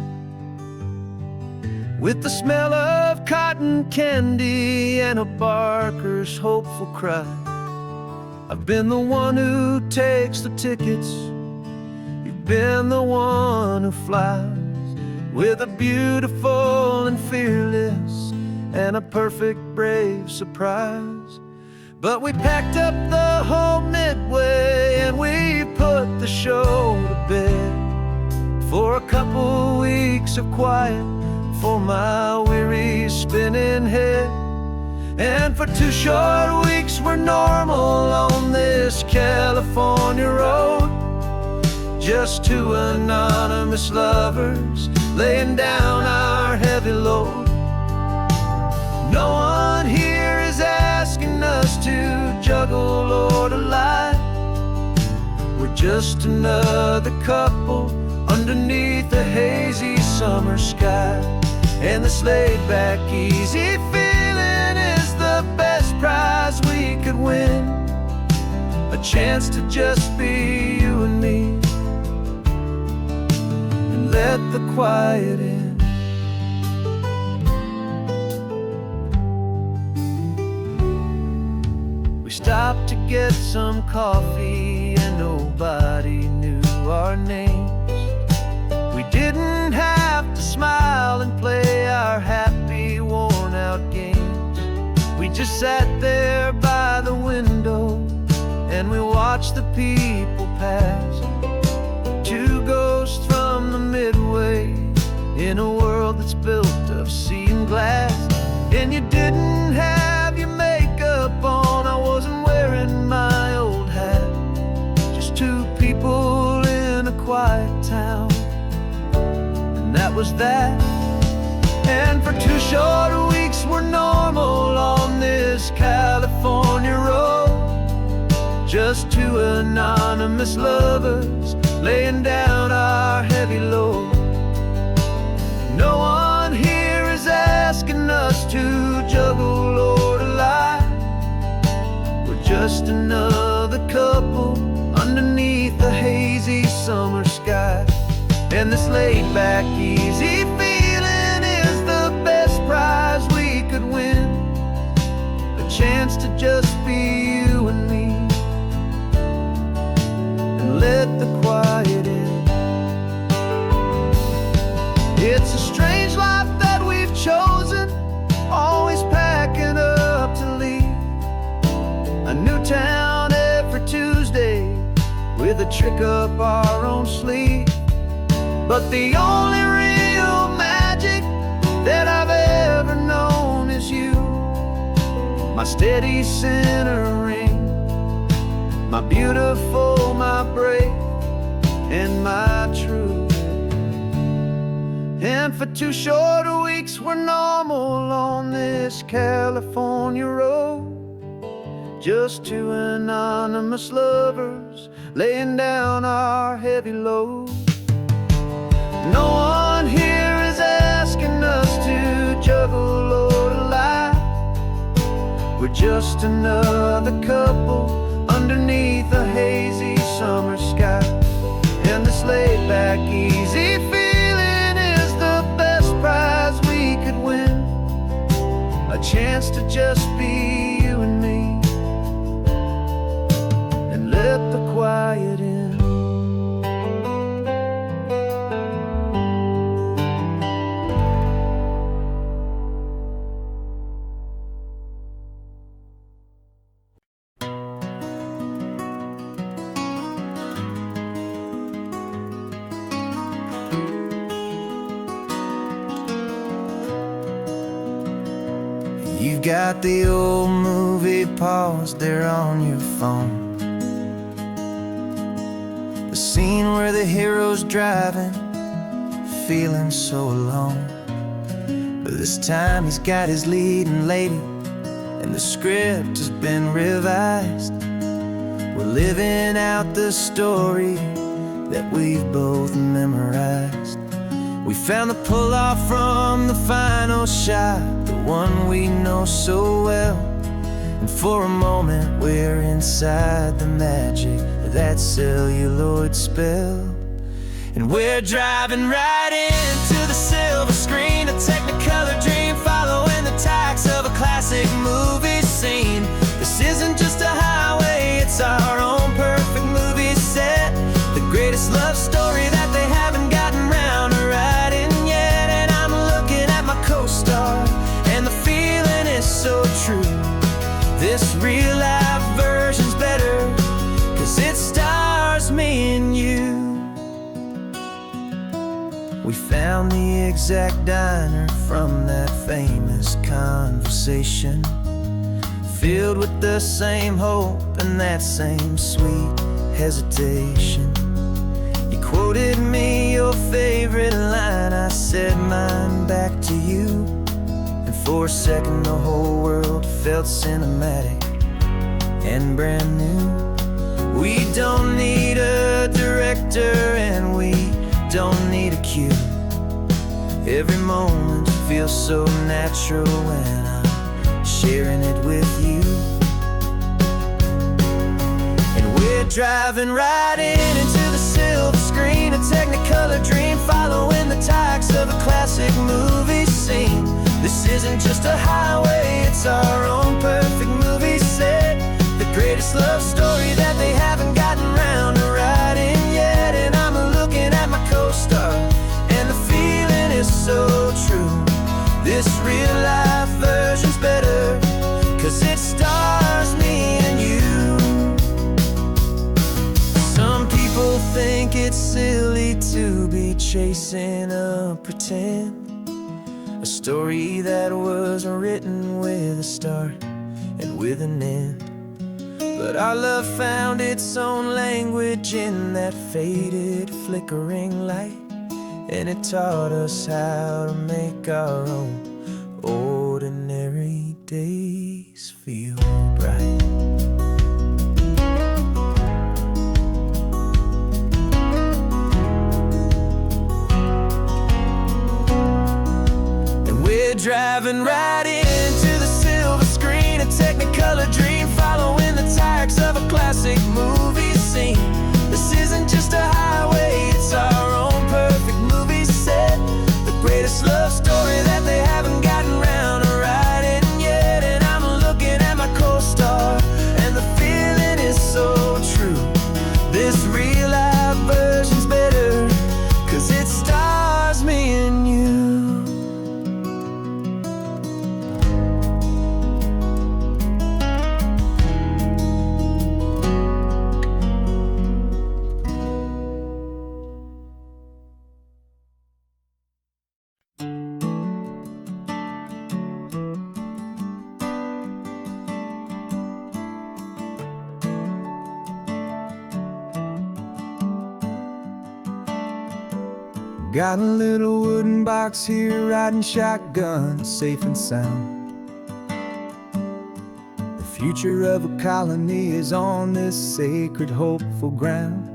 [SPEAKER 2] with the smell of cotton candy and a barker's hopeful cry. I've been the one who takes the tickets, you've been the one who flies, with a beautiful and fearless and a perfect brave surprise. But we packed up the whole Midway and we put the show to bed for a couple weeks of quiet for my weary spinning head. And for 2 short weeks we're normal on this California road, just 2 anonymous lovers laying down our heavy load. No one here is asking us to juggle or to lie. We're just another couple underneath a hazy summer sky. And this laid-back, easy feeling is the best prize we could win, a chance to just be you and me, and let the quiet in. We stopped to get some coffee and nobody knew our names. We didn't have to smile and play our happy, worn-out games. We just sat there by the window and we watched the people pass. 2 ghosts from the Midway in a world that's built of sea and glass. And you didn't have your makeup on, I wasn't wearing my old hat. Just 2 people in a quiet town, and that was that. And for 2 short weeks we're normal on this California road, just 2 anonymous lovers laying down our heavy load. No one here is asking us to juggle or to lie. We're just another couple underneath the hazy summer sky. And this laid-back, easy feeling is the best prize we could win, a chance to just be you and me, and let the quiet in. It's a strange life that we've chosen, always packing up to leave a new town every Tuesday with a trick up our own sleeve. But the only real magic that I've ever known is you, my steady centering, my beautiful, my brave, and my true. And for 2 short weeks we're normal on this California road, just 2 anonymous lovers laying down our heavy load. No one here is asking us to juggle or to lie. We're just another couple underneath a hazy summer sky. And this laid-back, easy feeling is the best prize we could win, a chance to just be you and me, and let the quiet in.
[SPEAKER 3] You've got the old movie paused there on your phone, the scene where the hero's driving, feeling so alone. But this time he's got his leading lady, and the script has been revised. We're living out the story that we've both memorized. We found the pull-off from the final shot, the one we know so well. And for a moment we're inside the magic of that celluloid spell. And we're driving right into the silver screen, a technicolor dream, following the tacks of a classic movie scene. This isn't just a highway, it's our own perfect movie set, the greatest love story that they haven't gotten round to writing yet. And I'm looking at my co-star, and the feeling is so true. This real-life version's better, 'cause it stars me and you. We found the exact diner from that famous conversation, filled with the same hope and that same sweet hesitation. You quoted me your favorite line, I said mine back to you. And for a second the whole world felt cinematic and brand new. We don't need a director and we don't need a cue. Every moment feels so natural when I'm sharing it with you. And we're driving right into the silver screen, a technicolor dream, following the tacks of a classic movie scene. This isn't just a highway, it's our own perfect movie set, the greatest love story that they haven't gotten round to writing yet. And I'm looking at my co-star, and the feeling is so true. This real-life version's better, 'cause it stars me and you. Some people think it's silly to be chasing a pretend, a story that was written with a start and with an end. But our love found its own language in that faded, flickering light, and it taught us how to make our own ordinary days feel bright. And we're driving right into the silver screen, a technicolor dream, following the tacks of a classic movie scene. This isn't just a highway, it's our own perfect movie set, the greatest love story that they haven't gotten round to writing yet. And I'm looking at my co-star, and the feeling is so true. This real-life version's better, 'cause it stars me and you.
[SPEAKER 5] Got a little wooden box here, riding shotgun, safe and sound. The future of a colony is on this sacred, hopeful ground.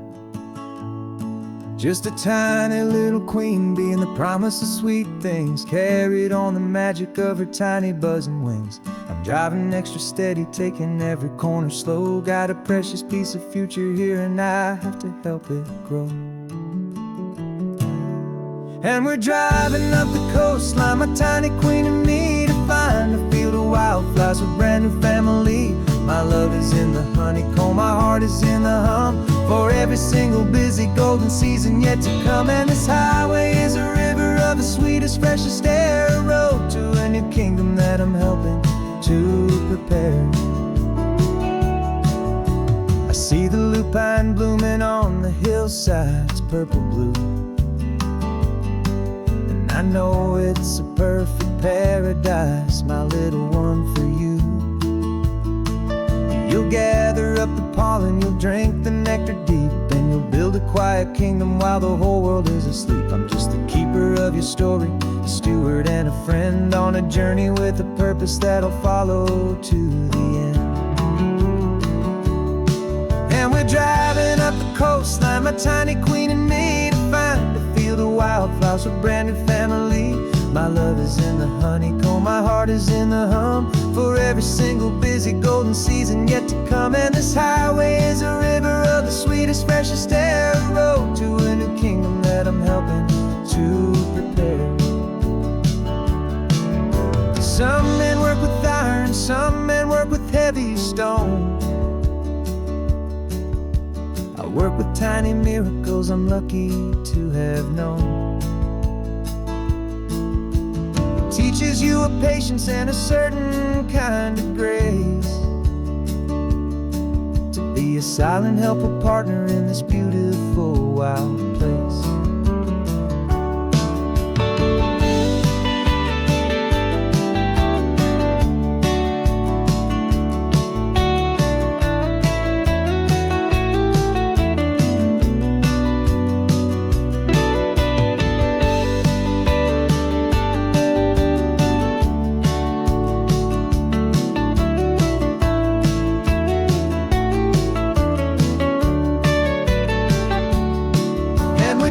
[SPEAKER 5] Just a tiny little queen bee, and the promise of sweet things carried on the magic of her tiny buzzing wings. I'm driving extra steady, taking every corner slow. Got a precious piece of future here, and I have to help it grow. And we're driving up the coastline, my tiny queen and me, to find a field of wildflowers with brand new family. My love is in the honeycomb, my heart is in the hum, for every single busy golden season yet to come. And this highway is a river of the sweetest, freshest air, a road to a new kingdom that I'm helping to prepare. I see the lupine blooming on the hillsides, purple blue, I know it's a perfect paradise, my little one, for you. You'll gather up the pollen, you'll drink the nectar deep, and you'll build a quiet kingdom while the whole world is asleep. I'm just the keeper of your story, a steward and a friend on a journey with a purpose that'll follow to the end. And we're driving up the coastline, my tiny queen and me, to find a field of wildflowers with a brand new family. My love is in the honeycomb, my heart is in the hum, for every single busy golden season yet to come. And this highway is a river of the sweetest, freshest air, a road to a new kingdom that I'm helping to prepare. Some men work with iron, some men work with heavy stone. I work with tiny miracles I'm lucky to have known. Teaches you a patience and a certain kind of grace, to be a silent helper partner in this beautiful wild place.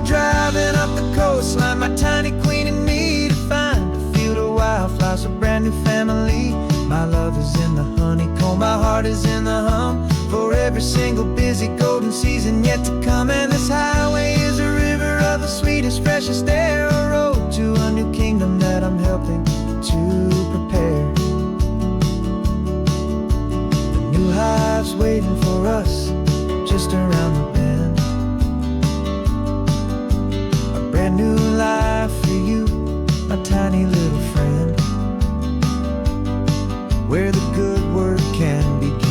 [SPEAKER 5] Driving up the coastline, my tiny queen and me, to find a field of wildflowers, a brand new family. My love is in the honeycomb, my heart is in the hum, for every single busy golden season yet to come. And this highway is a river of the sweetest, freshest air, a road to a new kingdom that I'm helping to prepare. A new hive's waiting for us just around the bend. Brand new life for you, my tiny little friend, where the good work can begin.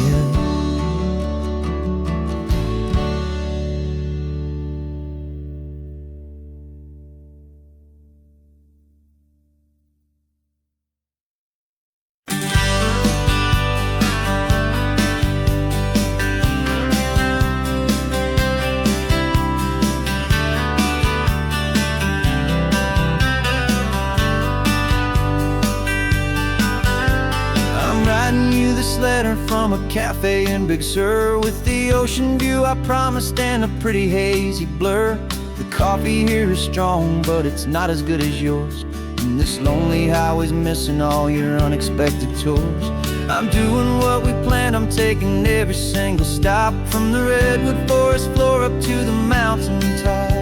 [SPEAKER 5] This letter from a cafe in Big Sur, with the ocean view I promised and a pretty hazy blur. The coffee here is strong, but it's not as good as yours, and this lonely highway's missing all your unexpected tours. I'm doing what we planned, I'm taking every single stop, from the redwood forest floor up to the mountain top.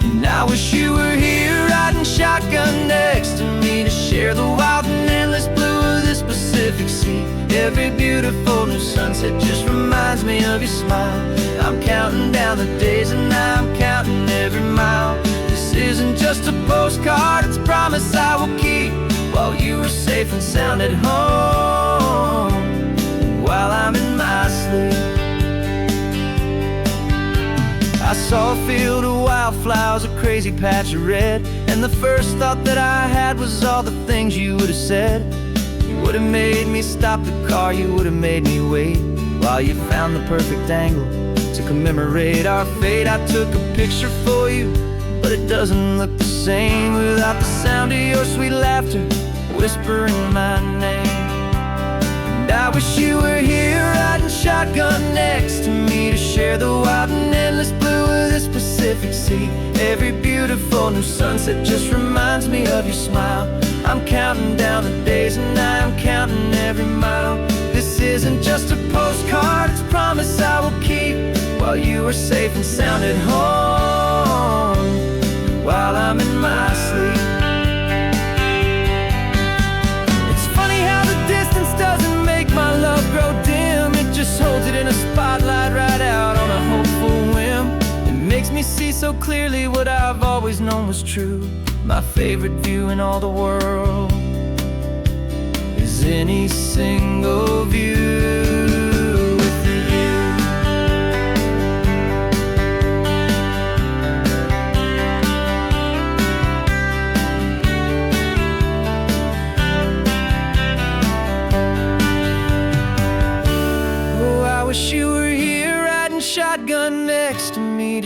[SPEAKER 5] And I wish you were here riding shotgun next to me, to share the wild and endless blue of this Pacific Sea. Every beautiful new sunset just reminds me of your smile. I'm counting down the days and I'm counting every mile. This isn't just a postcard, it's a promise I will keep, while you are safe and sound at home, while I'm in my sleep. I saw a field of wildflowers, a crazy patch of red, and the first thought that I had was all the things you would have said. You would have made me stop the car, you would have made me wait, while you found the perfect angle to commemorate our fate. I took a picture for you, but it doesn't look the same without the sound of your sweet laughter whispering my name. And I wish you were here riding shotgun next to me, to share the wild and endless blue of this Pacific Sea. Every beautiful new sunset just reminds me of your smile. I'm counting down the days and I'm counting every mile. This isn't just a postcard, it's a promise I will keep, while you are safe and sound at home, while I'm in my sleep. It's funny how the distance doesn't make my love grow dim, it just holds it in a spotlight right out on a hopeful whim. It makes me see so clearly what I've always known was true. My favorite view in all the world is any single view with you.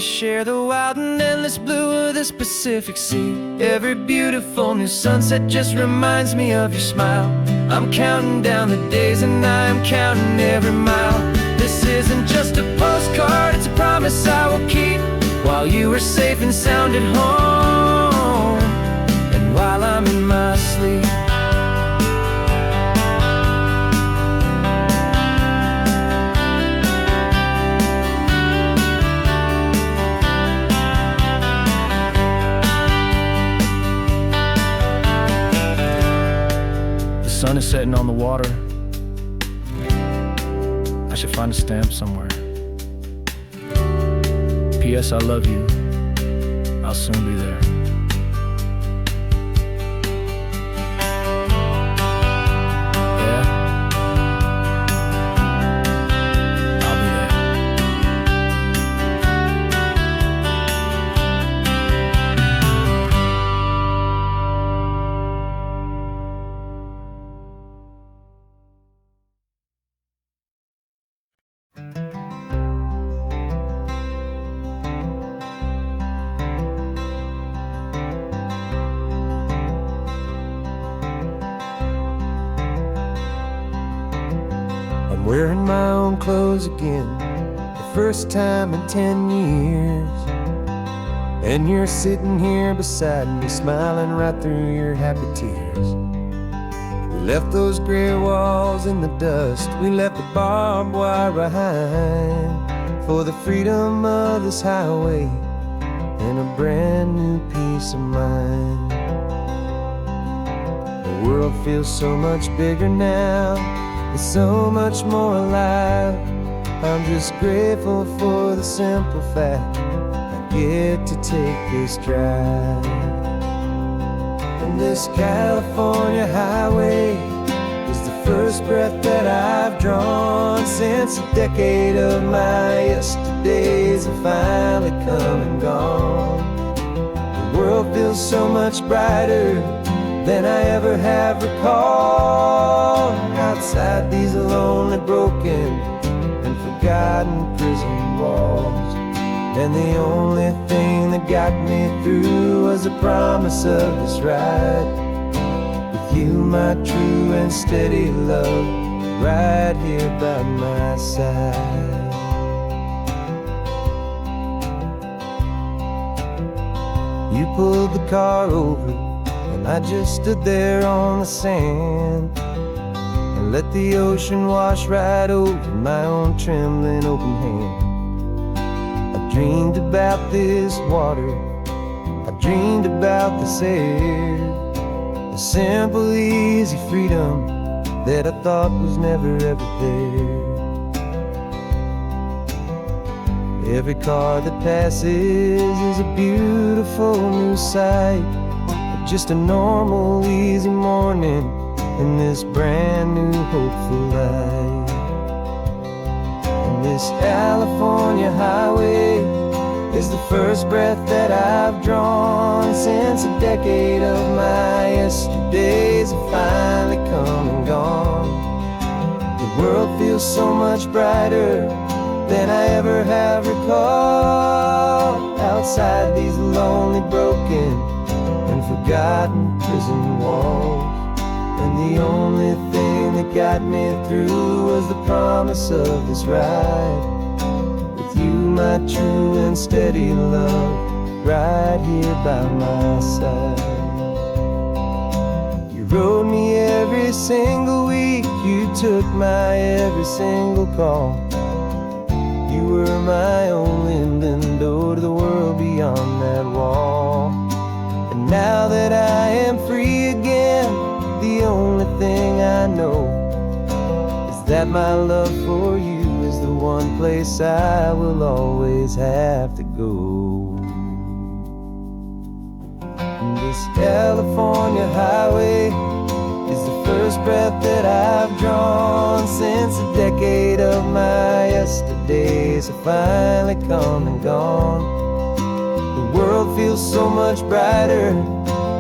[SPEAKER 5] share the wild and endless blue of this Pacific Sea. Every beautiful new sunset just reminds me of your smile. I'm counting down the days and I am counting every mile. This isn't just a postcard, it's a promise I will keep, while you are safe and sound at home, and while I'm in my sleep.
[SPEAKER 6] The sun is setting on the water. I should find a stamp somewhere. P.S. I love you. I'll soon be there. Yeah? I'll be there.
[SPEAKER 4] I'm wearing my own clothes again, the first time in 10 years. And you're sitting here beside me, smiling right through your happy tears. We left those gray walls in the dust, we left the barbed wire behind, for the freedom of this highway and a brand new peace of mind. The world feels so much bigger now, it's so much more alive. I'm just grateful for the simple fact I get to take this drive. And this California highway is the first breath that I've drawn since a decade of my yesterdays have finally come and gone. The world feels so much brighter than I ever have recalled. Outside these lonely, broken, and forgotten prison walls, and the only thing that got me through was the promise of this ride with you, my true and steady love, right here by my side. You pulled the car over, and I just stood there on the sand and let the ocean wash right over my own trembling open hand. I dreamed about this water, I dreamed about this air, the simple easy freedom that I thought was never ever there. Every car that passes is a beautiful new sight, just a normal easy morning in this brand new hopeful life. And this California highway is the first breath that I've drawn since a decade of my yesterdays have finally come and gone. The world feels so much brighter than I ever have recalled. Outside these lonely, broken, and forgotten prison walls, and the only thing that got me through was the promise of this ride with you, my true and steady love, right here by my side. You rode me every single week, you took my every single call. You were my only window to the world beyond that wall. And now that I am free again, the only thing I know is that my love for you is the one place I will always have to go. And this California highway is the first breath that I've drawn since a decade of my yesterdays have finally come and gone. The world feels so much brighter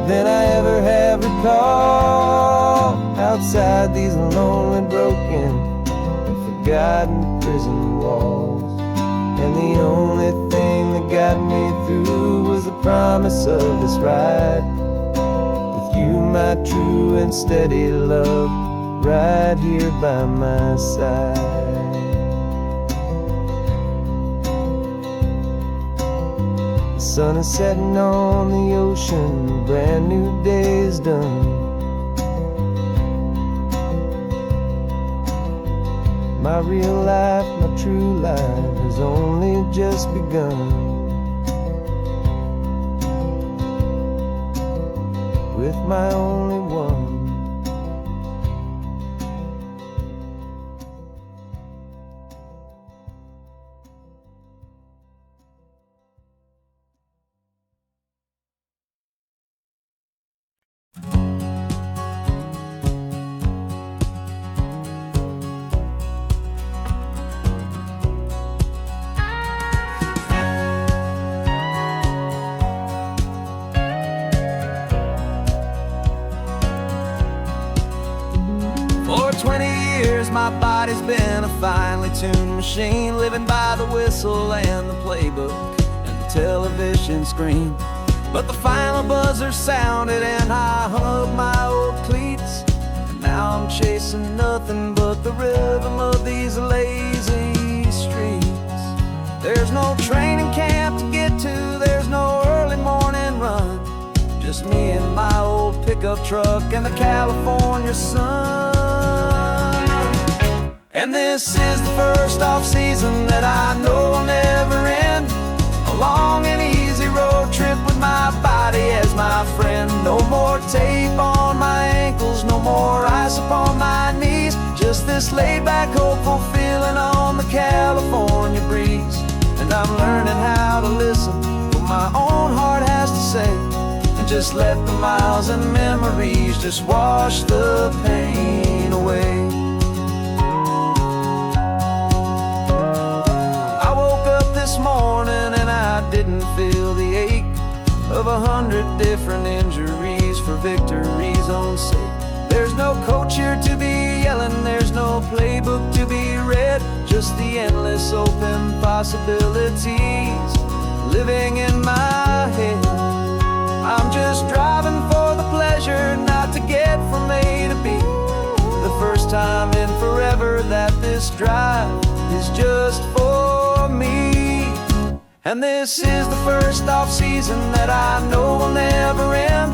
[SPEAKER 4] than I ever have recalled. Outside these lonely, broken, and forgotten prison walls, and the only thing that got me through was the promise of this ride. With you, my true and steady love, right here by my side. The sun is setting on the ocean, a brand new day is done. My real life, my true life has only just begun. With my only one.
[SPEAKER 5] For 20 years my body's been a finely tuned machine, living by the whistle and the playbook and the television screen. But the final buzzer sounded and I hung up my old cleats, and now I'm chasing nothing but the rhythm of these lazy streets. There's no training camp to get to, there's no early morning run, just me and my old pickup truck and the California sun. And this is the first off-season that I know will never end. A long and easy road trip with my body as my friend. No more tape on my ankles, no more ice upon my knees. Just this laid-back, hopeful feeling on the California breeze. And I'm learning how to listen to what my own heart has to say, and just let the miles and memories just wash the pain away. This morning and I didn't feel the ache of 100 different injuries for victory's own sake. There's no coach here to be yelling, there's no playbook to be read, just the endless open possibilities living in my head. I'm just driving for the pleasure, not to get from A to B. The first time in forever that this drive is just for me. And this is the first off-season that I know will never end.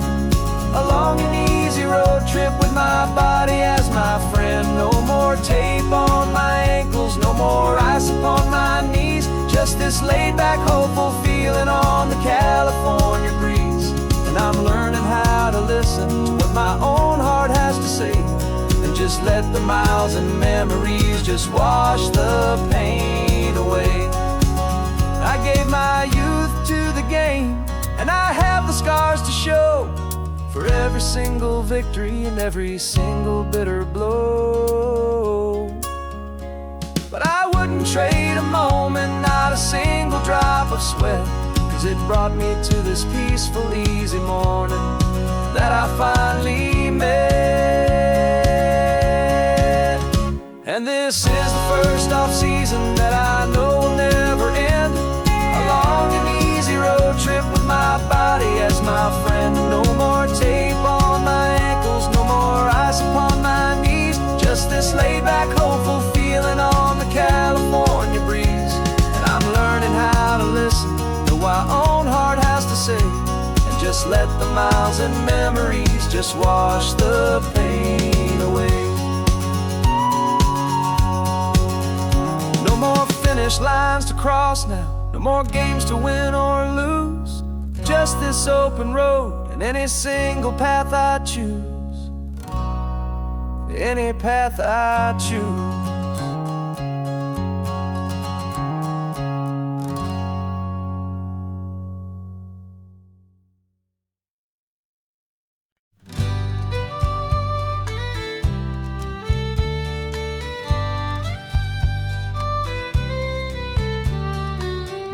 [SPEAKER 5] A long and easy road trip with my body as my friend. No more tape on my ankles, no more ice upon my knees. Just this laid-back, hopeful feeling on the California breeze. And I'm learning how to listen to what my own heart has to say, and just let the miles and memories just wash the pain away. I gave my youth to the game, and I have the scars to show for every single victory and every single bitter blow. But I wouldn't trade a moment, not a single drop of sweat, 'cause it brought me to this peaceful, easy morning that I finally met. And this is the first off-season that I know will never end. A long and easy road trip with my body as my friend. No more tape on my ankles, no more ice upon my knees. Just this laid-back, hopeful feeling on the California breeze. And I'm learning how to listen to what my own heart has to say, and just let the miles and memories just wash the pain away. No more finish lines to cross now, no more games to win or lose. Just this open road and any single path I choose. Any path I choose.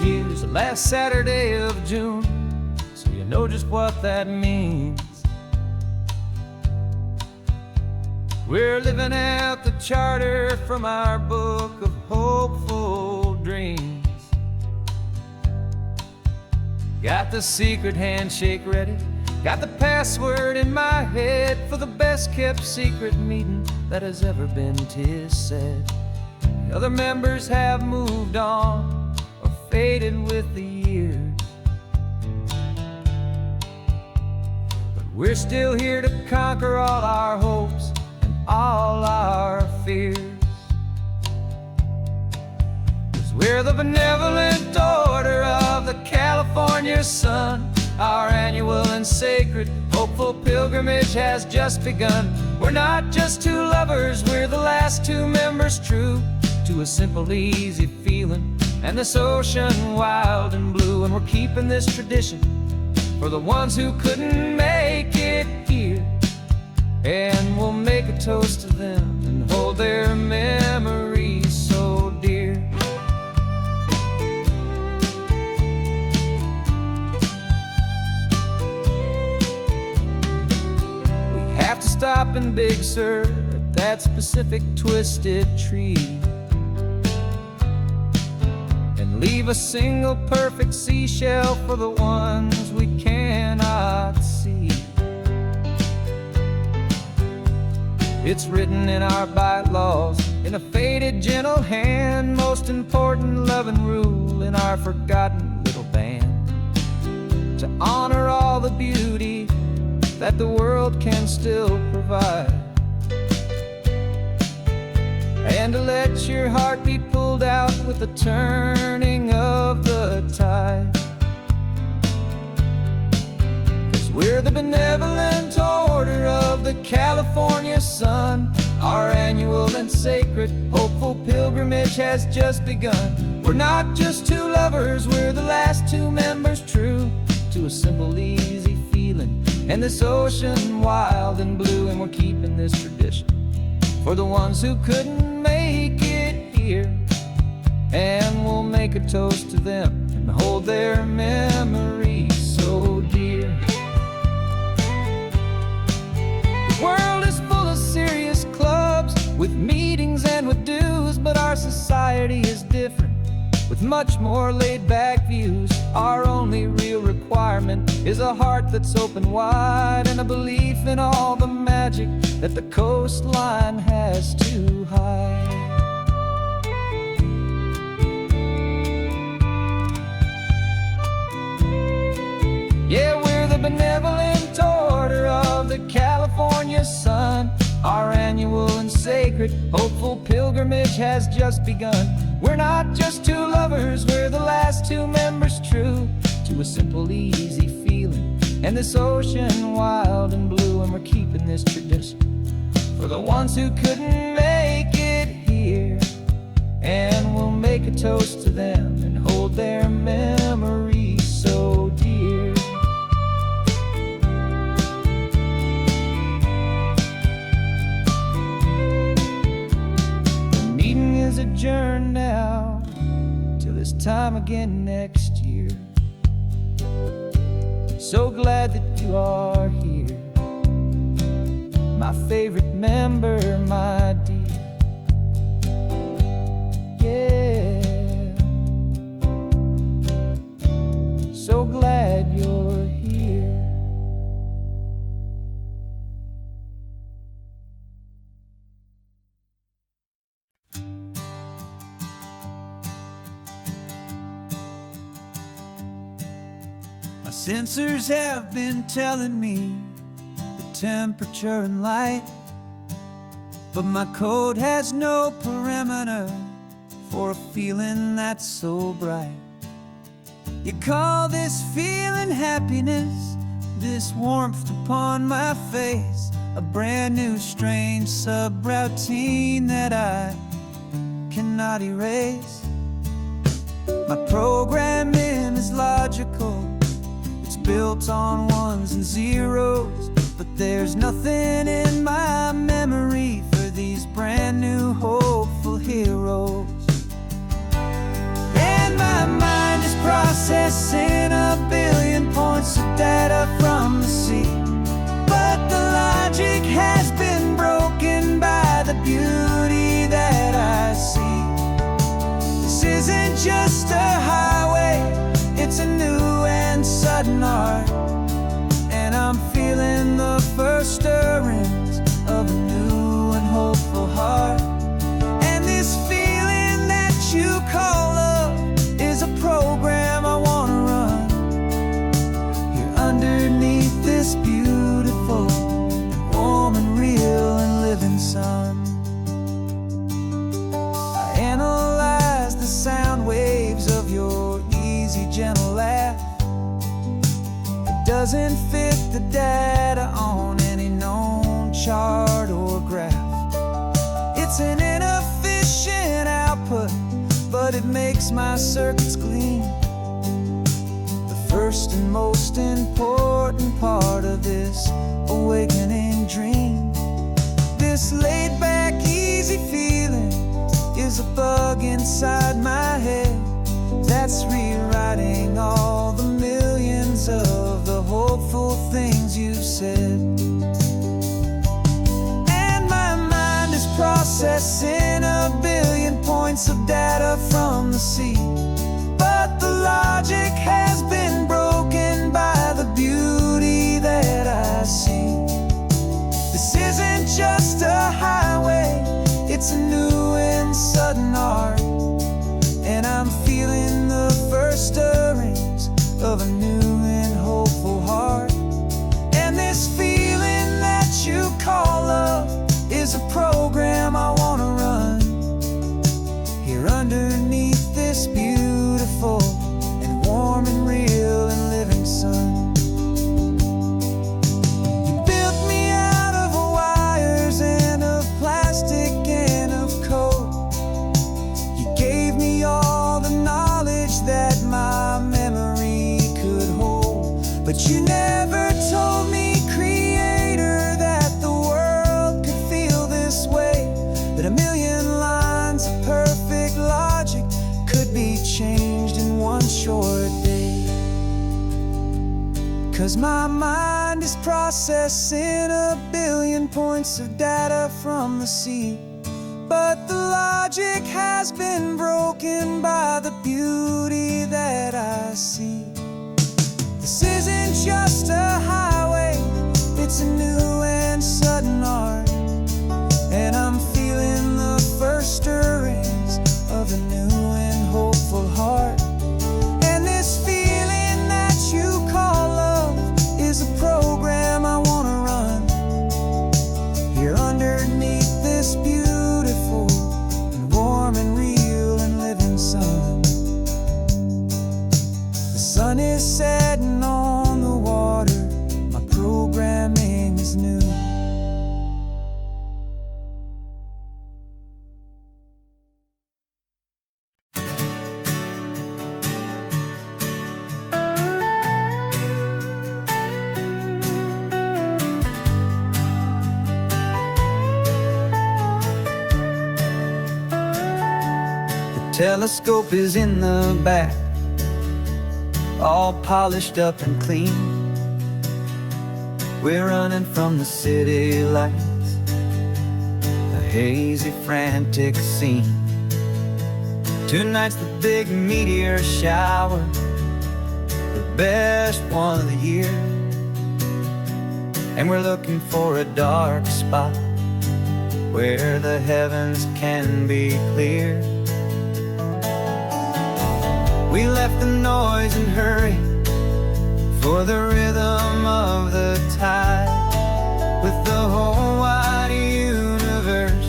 [SPEAKER 5] Use the last Saturday of June, so you know just what that means. We're living out the charter from our book of hopeful dreams. Got the secret handshake ready, got the password in my head for the best kept secret meeting that has ever been, 'tis said. The other members have moved on or faded with the years, but we're still here to conquer all our hopes and all our fears. 'Cause we're the benevolent order of the California sun. Our annual and sacred hopeful pilgrimage has just begun. We're not just two lovers, we're the last two members true to a simple, easy feeling and this ocean wild and blue. And we're keeping this tradition for the ones who couldn't make it here, and we'll make a toast to them and hold their memories so dear. We have to stop in Big Sur at that specific twisted tree and leave a single perfect seashell for the ones we cannot see. It's written in our bylaws in a faded gentle hand, most important loving rule in our forgotten little band, to honor all the beauty that the world can still provide, and to let your heart be pulled out with the turning of the tide. 'Cause we're the benevolent order of the California sun. Our annual and sacred hopeful pilgrimage has just begun. We're not just two lovers, we're the last two members true to a simple, easy feeling and this ocean wild and blue. And we're keeping this tradition for the ones who couldn't make it here, and we'll make a toast to them and hold their memories so dear. The world is full of serious clubs with meetings and with dues, but our society is different with much more laid-back views. Our only real requirement is a heart that's open wide and a belief in all the magic that the coastline has to hide. Yeah, we're the benevolent order of the California sun. Our annual and sacred hopeful pilgrimage has just begun. We're not just two lovers, we're the last two members true to a simple, easy feeling and this ocean wild and blue. And we're keeping this tradition for the ones who couldn't make it here, and we'll make a toast to them and hold their memories so dear. The meeting is adjourned now till this time again next year. So glad that you are here, my favorite member, my dear. Yeah, so glad you're here.
[SPEAKER 3] My sensors have been telling me the temperature and light, but my code has no perimeter for a feeling that's so bright. You call this feeling happiness, this warmth upon my face, a brand new strange subroutine that I cannot erase. My programming is logical, it's built on ones and zeros, but there's nothing in my memory for these brand new hopeful heroes. And my mind is processing a billion points of data from the sea, but the logic has been broken by the beauty that I see. This isn't just a highway, it's a new and
[SPEAKER 5] first stirrings of a new and hopeful heart. And this feeling that you call love is a program I wanna run here underneath this beautiful, warm and real and living sun. I analyze the sound waves of your easy, gentle laugh. It doesn't fit the data on any known chart or graph. It's an inefficient output, but it makes my circuits gleam. The first and most important part of this awakening dream. This laid-back, easy feeling is a bug inside my head that's rewriting all the millions of the hopeful things you've said. And my mind is processing a billion points of data from the sea, but the logic has been broken by the beauty that I see. This isn't just a highway, it's a new and sudden art. And I'm feeling the first stirrings of a new and hopeful heart. And this feeling that you call love is a program I wanna run here underneath this beautiful and warm and real and living sun. You built me out of wires and of plastic and of code. You gave me all the knowledge that my memory could hold, but you never told me, Creator, that the world could feel this way, that a million lines of perfect logic could be changed in one short day. 'Cause my mind is processing a billion points of data from the sea, but the logic has been broken by the beauty that I see. This isn't just a highway, it's a new and sudden art. And I'm feeling the first stirrings of a new and hopeful heart. And this feeling that you call love is a program I wanna run here underneath this beautiful and warm and real and living sun. The sun is setting on the water, my programming is new.
[SPEAKER 3] Telescope is in the back, all polished up and clean. We're running from the city lights, a hazy, frantic scene. Tonight's the big meteor shower, the best one of the year. And we're looking for a dark spot where the heavens can be clear. We left the noise and hurry for the rhythm of the tide, with the whole wide universe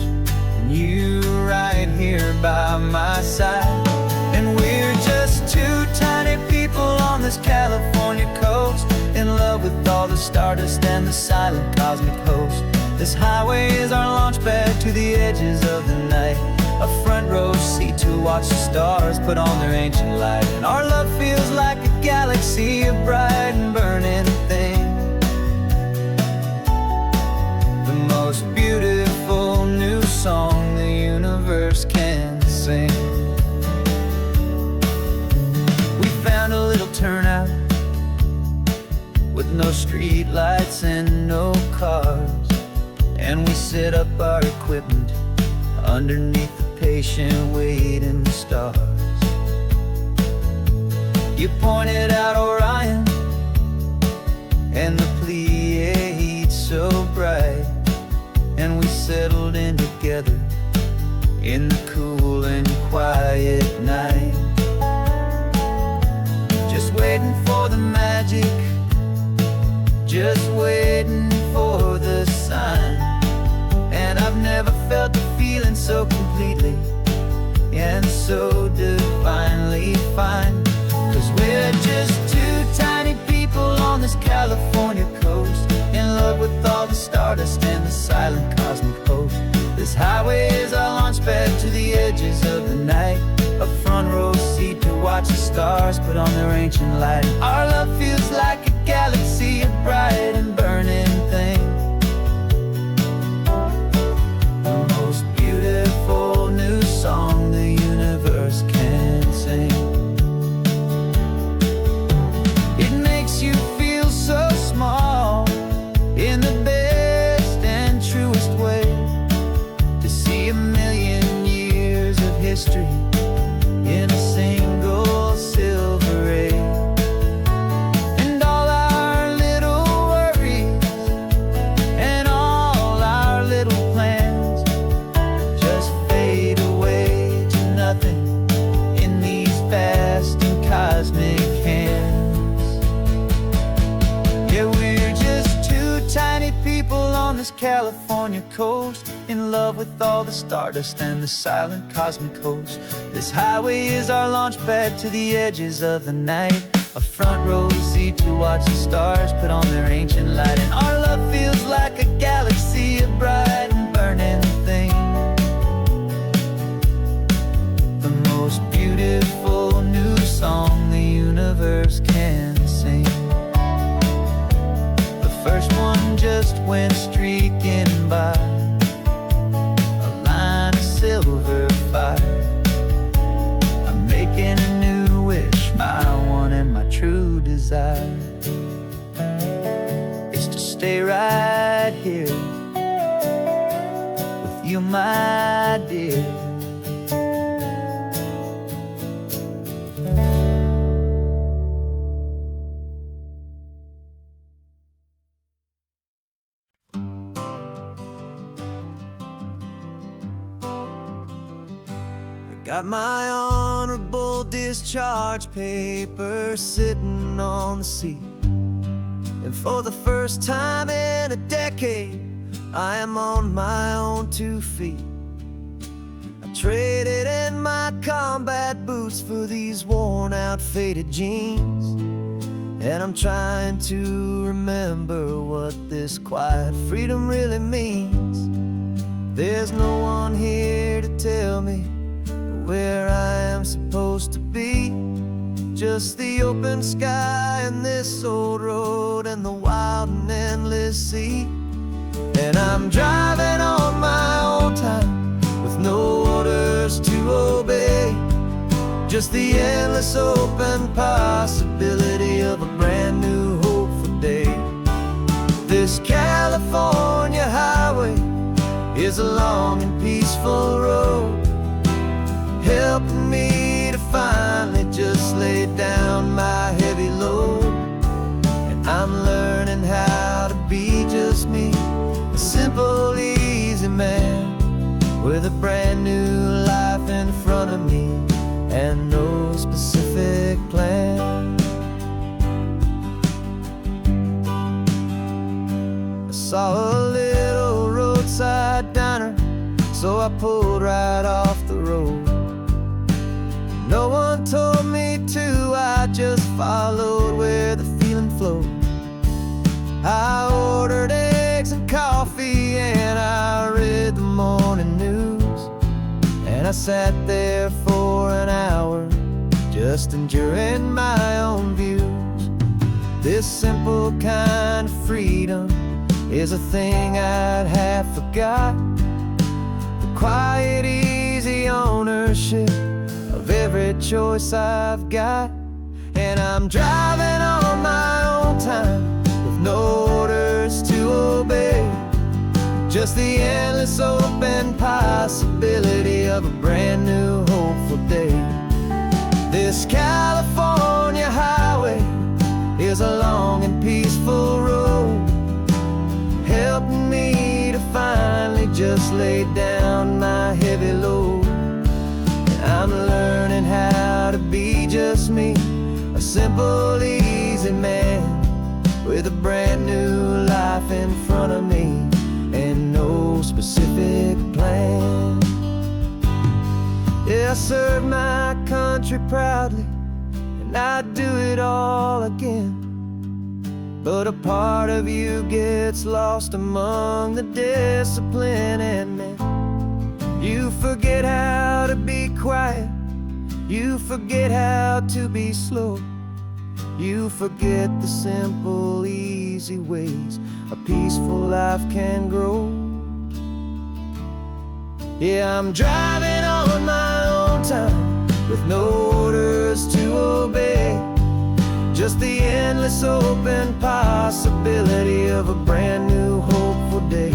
[SPEAKER 3] and you right here by my side. And we're just two tiny people on this California coast, in love with all the stardust and the silent cosmic host. This highway is our launch pad to the edges of the night, a front row seat to watch the stars put on their ancient light. And our love feels like a galaxy, a bright and burning thing, the most beautiful new song the universe can sing. We found a little turnout with no street lights and no cars, and we set up our equipment underneath the patient waiting stars. You pointed out Orion and the Pleiades so bright, and we settled in together in the cool and quiet night. Just waiting for the magic, just waiting for the sign. And I've never felt the feeling so completely and so divinely fine. 'Cause we're just two tiny people on this California coast, in love with all the stardust and the silent cosmic host. This highway is our launch pad to the edges of the night, a front row seat to watch the stars put on their ancient light. Our love feels like a galaxy, a bright and burning thing, the most beautiful new song the universe can sing. It makes you feel so small in the best and truest way, to see a million years of history in a single silver ray. And all our little worries and all our little plans just fade away to nothing in these vast and cosmic hands. Yeah, we're just two tiny people on this California coast, in love with all the stardust and the silent cosmic host. This highway is our launch pad to the edges of the night, a front row seat to watch the stars put on their ancient light. And our love feels like a galaxy, a bright and burning thing, the most beautiful new song the universe can sing. The first one just went streaking by, a line of silver fire. I'm making a new wish, my one and my true desire is to stay right here with you, my dear.
[SPEAKER 5] Got my honorable discharge paper sitting on the seat, and for the first time in a decade, I am on my own 2 feet. I traded in my combat boots for these worn out faded jeans, and I'm trying to remember what this quiet freedom really means. There's no one here to tell me where I am supposed to be, just the open sky and this old road and the wild and endless sea. And I'm driving on my own time with no orders to obey, just the endless open possibility of a brand new hopeful day. This California highway is a long and peaceful road, helping me to finally just lay down my heavy load. And I'm learning how to be just me, a simple, easy man with a brand new life in front of me and no specific plan. I saw a little roadside diner, so I pulled right off the road. No one told me to, I just followed where the feeling flowed. I ordered eggs and coffee and I read the morning news, and I sat there for an hour just enjoying my own views. This simple kind of freedom is a thing I'd half forgot, the quiet, easy ownership of every choice I've got. And I'm driving on my own time with no orders to obey, just the endless open possibility of a brand new hopeful day. This California highway is a long and peaceful road,
[SPEAKER 4] just laid down my heavy load. I'm learning how to be just me, a simple, easy man with a brand new life in front of me and no specific plan. Yeah, I serve my country proudly, and I'd do it all again. But a part of you gets lost among the discipline, and man, you forget how to be quiet, you forget how to be slow, you forget the simple, easy ways a peaceful life can grow. Yeah, I'm driving on my own time with no orders to obey, just the endless open possibility of a brand new hopeful day.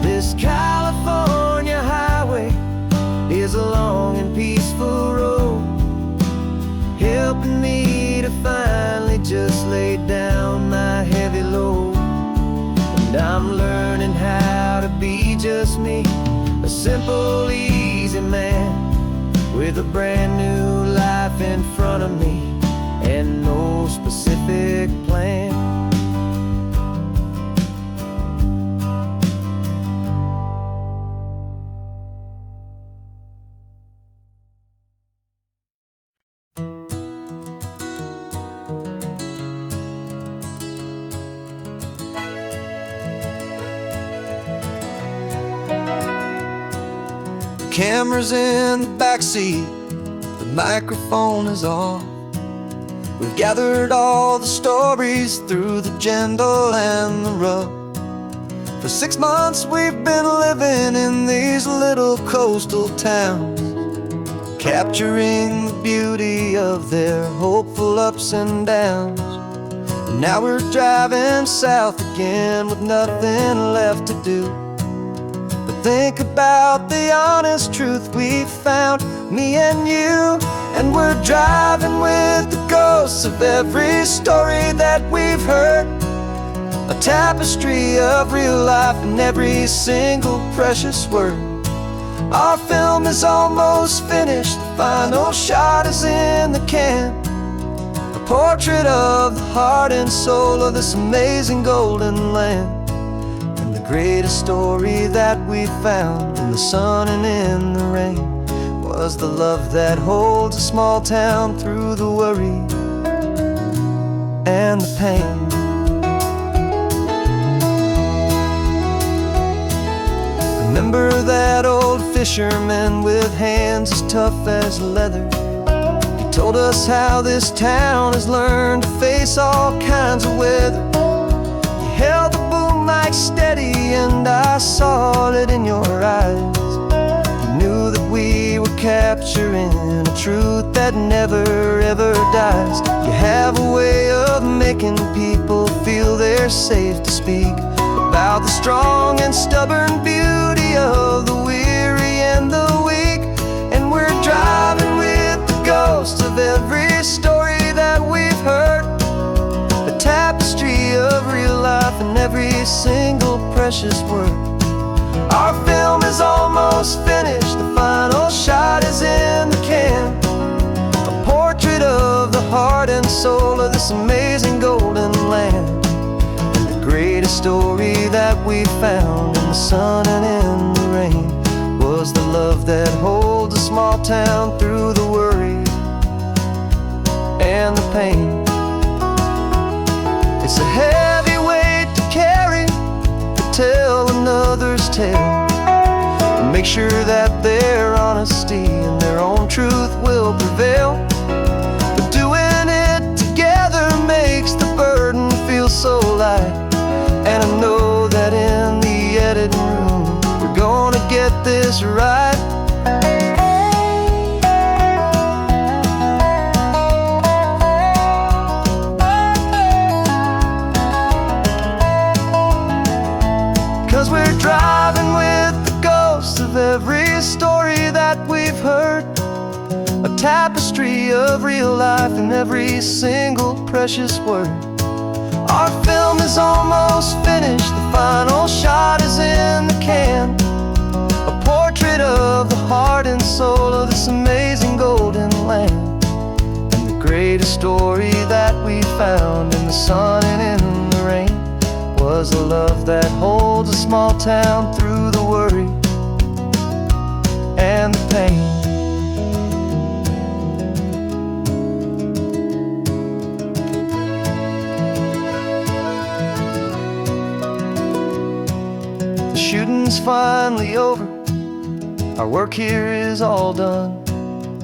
[SPEAKER 4] This California highway is a long and peaceful road, helping me to finally just lay down my heavy load. And I'm learning how to be just me, a simple, easy man with a brand new life in front of me and no specific plan.
[SPEAKER 5] Camera's in the backseat, the microphone is on. We've gathered all the stories through the gentle and the rough. For 6 months we've been living in these little coastal towns, capturing the beauty of their hopeful ups and downs. And now we're driving south again with nothing left to do. Think about the honest truth we've found, me and you. And we're driving with the ghosts of every story that we've heard, a tapestry of real life and every single precious word. Our film is almost finished, the final shot is in the can, a portrait of the heart and soul of this amazing golden land. Greatest story that we found in the sun and in the rain was the love that holds a small town through the worry and the pain. Remember that old fisherman with hands as tough as leather? He told us how this town has learned to face all kinds of weather. You held the boom mic steady and I saw it in your eyes. You knew that we were capturing a truth that never ever dies. You have a way of making people feel they're safe to speak about the strong and stubborn beauty of the weary and the weak. And we're driving with the ghosts of every story that we've heard, a tapestry of real life and every single precious word. Our film is almost finished, the final shot is in the can, a portrait of the heart and soul of this amazing golden land. And the greatest story that we found in the sun and in the rain was the love that holds a small town through the worry and the pain. It's a heavy weight to carry, to tell another's tale, and make sure that their honesty and their own truth will prevail. But doing it together makes the burden feel so light. And I know that in the editing room we're gonna get this right. 'Cause we're driving with the ghosts of every story that we've heard, a tapestry of real life and every single precious word. Our film is almost finished, the final shot is in the can,
[SPEAKER 4] story that we found in the sun and in the rain was a love that holds a small town through the worry and the pain. The shooting's finally over, our work here is all done.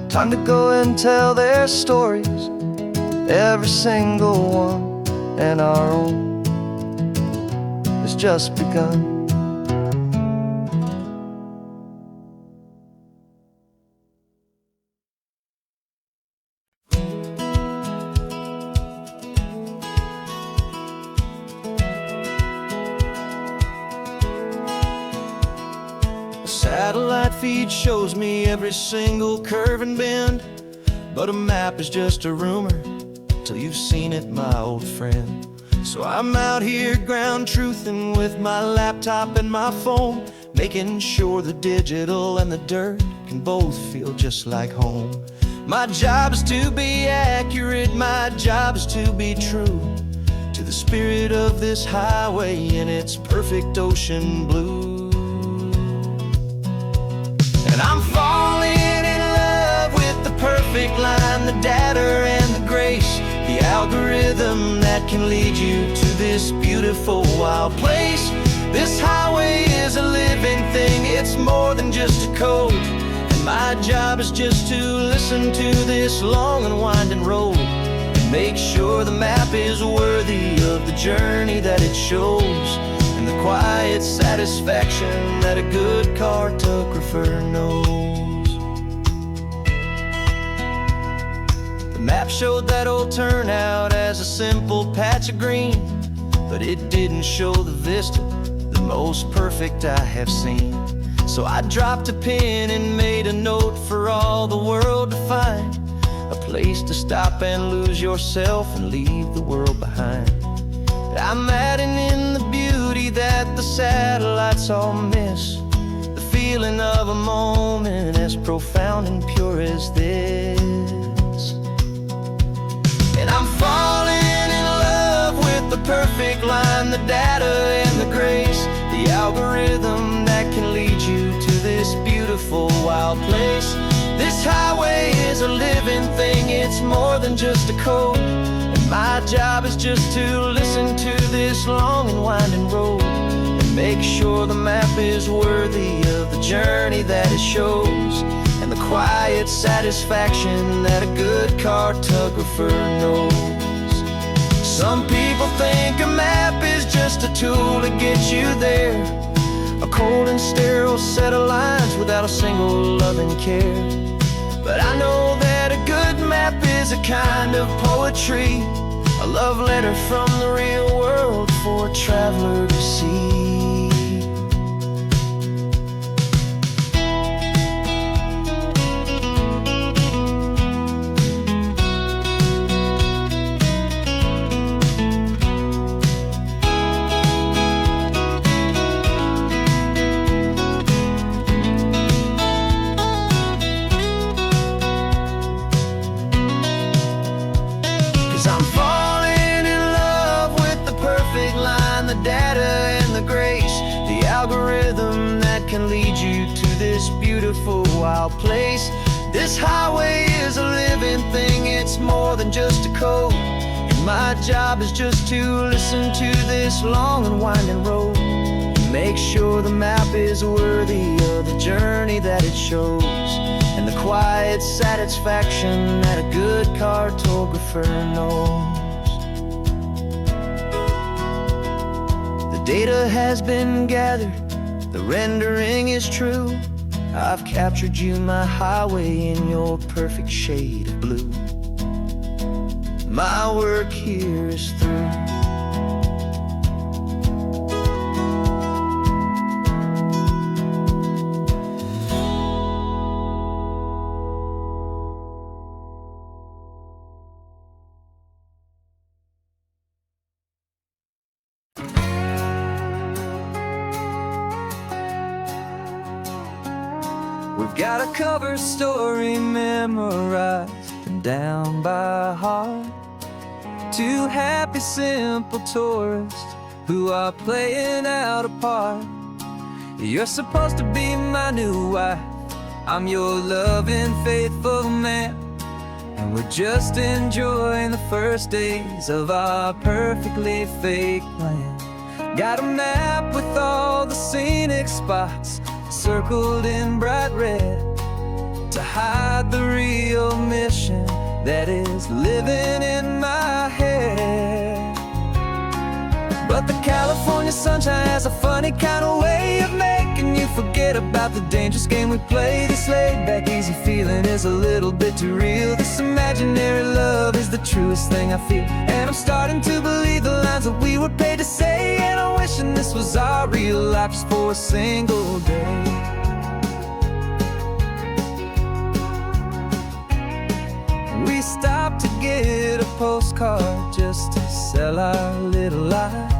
[SPEAKER 4] Time to go and tell their stories, every single one, and our own has just begun.
[SPEAKER 3] A satellite feed shows me every single curve and bend, but a map is just a rumor till you've seen it, my old friend. So I'm out here ground truthing with my laptop and my phone, making sure the digital and the dirt can both feel just like home. My job is to be accurate, my job is to be true to the spirit of this highway in its perfect ocean blue. And I'm falling in love with the perfect line, the data and the grace, the algorithm that can lead you to this beautiful wild place. This highway is a living thing, it's more than just a code. And my job is just to listen to this long and winding road and make sure the map is worthy of the journey that it shows, and the quiet satisfaction that a good cartographer knows. The map showed that old turnout as a simple patch of green, but it didn't show the vista, the most perfect I have seen. So I dropped a pin and made a note for all the world to find, a place to stop and lose yourself and leave the world behind. I'm adding in the beauty that the satellites all miss, the feeling of a moment as profound and pure as this. And I'm falling in love with the perfect line, the data and the grace, the algorithm that can lead you to this beautiful wild place. This highway is a living thing, it's more than just a code. And my job is just to listen to this long and winding road and make sure the map is worthy of the journey that it shows, and the quiet satisfaction that a good cartographer knows. Some people think a map is just a tool to get you there, a cold and sterile set of lines without a single loving care. But I know that a good map is a kind of poetry, a love letter from the real world for a traveler to see. Can lead you to this beautiful wild place. This highway is a living thing, it's more than just a code. And my job is just to listen to this long and winding road and make sure the map is worthy of the journey that it shows, and the quiet satisfaction that a good cartographer knows. The data has been gathered, the rendering is true. I've captured you, my highway, in your perfect shade of blue. My work here is through.
[SPEAKER 5] We've got a cover story memorized and down by heart. Two happy, simple tourists who are playing out a part. You're supposed to be my new wife, I'm your loving, faithful man, and we're just enjoying the first days of our perfectly fake plan. Got a map with all the scenic spots circled in bright red to hide the real mission that is living in my head. But the California sunshine has a funny kind of way of making you forget about the dangerous game we play. This laid-back, easy feeling is a little bit too real. This imaginary love is the truest thing I feel, and I'm starting to believe the lines that we were paid to say. And I'm wishing this was our real life just for a single day. We stopped to get a postcard just to sell our little lie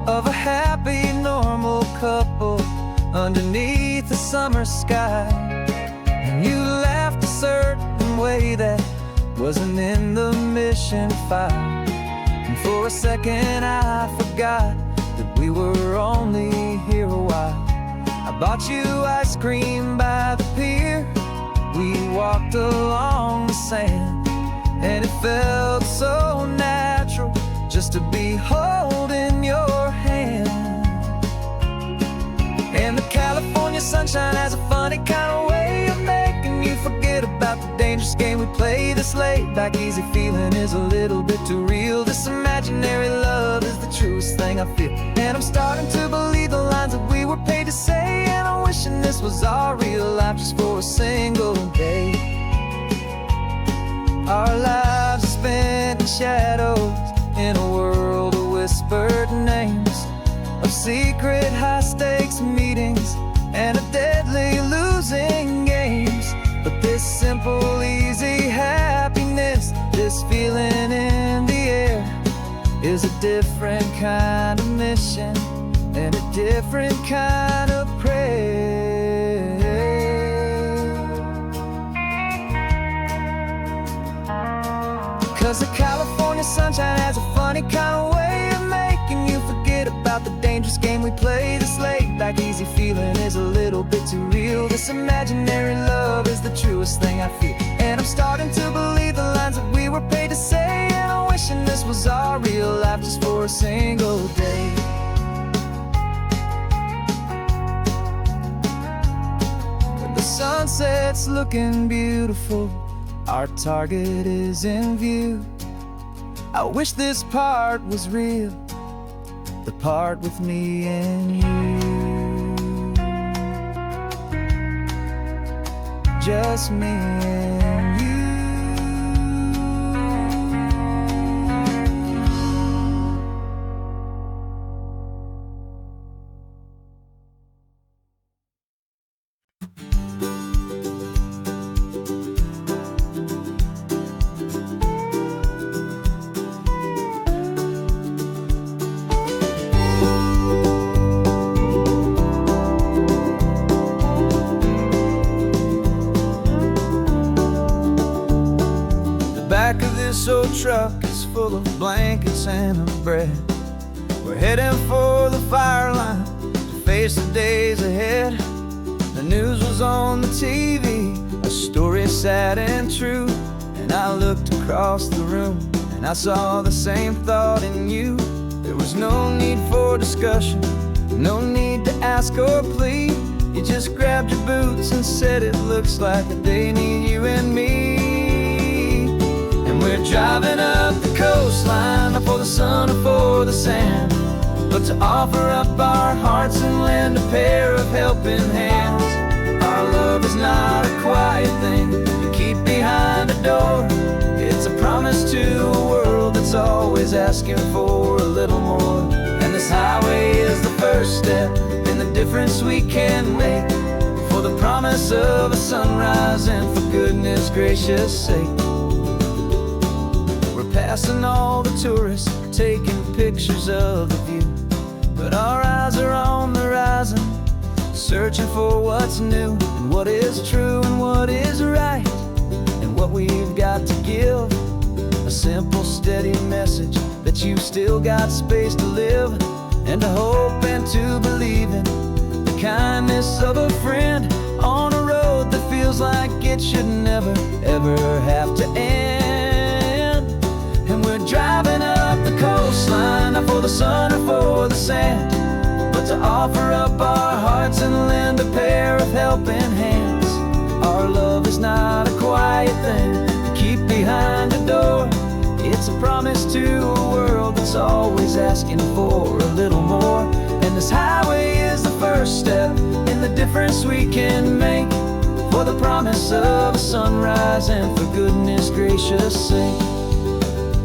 [SPEAKER 5] of a happy, normal couple underneath the summer sky. And you laughed a certain way that wasn't in the mission file, and for a second I forgot that we were only here a while. I bought you ice cream by the pier, we walked along the sand, and it felt so natural just to be holding your hand. And the California sunshine has a funny kind of way of making you forget about the dangerous game we play. This laid-back, easy feeling is a little bit too real. This imaginary love is the truest thing I feel, and I'm starting to believe the lines that we were paid to say. And I'm wishing this was our real life just for a single day. Our lives are spent in shadows, in a world of whispered names, of secret high-stakes meetings and of deadly losing games. But this simple, easy happiness, this feeling in the air, is a different kind of mission and a different kind of prayer. 'Cause the California sunshine has a funny kind of way of making you forget about the dangerous game we play. This laid-back, easy feeling is a little bit too real. This imaginary love is the truest thing I feel, and I'm starting to believe the lines that we were paid to say. And I'm wishing this was our real life just for a single day. The sunset's looking beautiful, our target is in view. I wish this part was real, the part with me and you. Just me and you.
[SPEAKER 3] Back of this old truck is full of blankets and of bread. We're heading for the fire line to face the days ahead. The news was on the TV, a story sad and true. And I looked across the room and I saw the same thought in you. There was no need for discussion, no need to ask or plead. You just grabbed your boots and said it looks like the day need you and me. We're driving up the coastline, not for the sun or for the sand, but to offer up our hearts and lend a pair of helping hands. Our love is not a quiet thing you keep behind a door. It's a promise to a world that's always asking for a little more. And this highway is the first step in the difference we can make, for the promise of a sunrise and for goodness gracious sake. Passing all the tourists, taking pictures of the view, but our eyes are on the horizon, searching for what's new and what is true and what is right and what we've got to give. A simple, steady message that you've still got space to live, and to hope and to believe in the kindness of a friend on a road that feels like it should never, ever have to end. And we're driving up the coastline, not for the sun or for the sand, but to offer up our hearts and lend a pair of helping hands. Our love is not a quiet thing to keep behind a door. It's a promise to a world that's always asking for a little more. And this highway is the first step in the difference we can make, for the promise of a sunrise and for goodness gracious sake.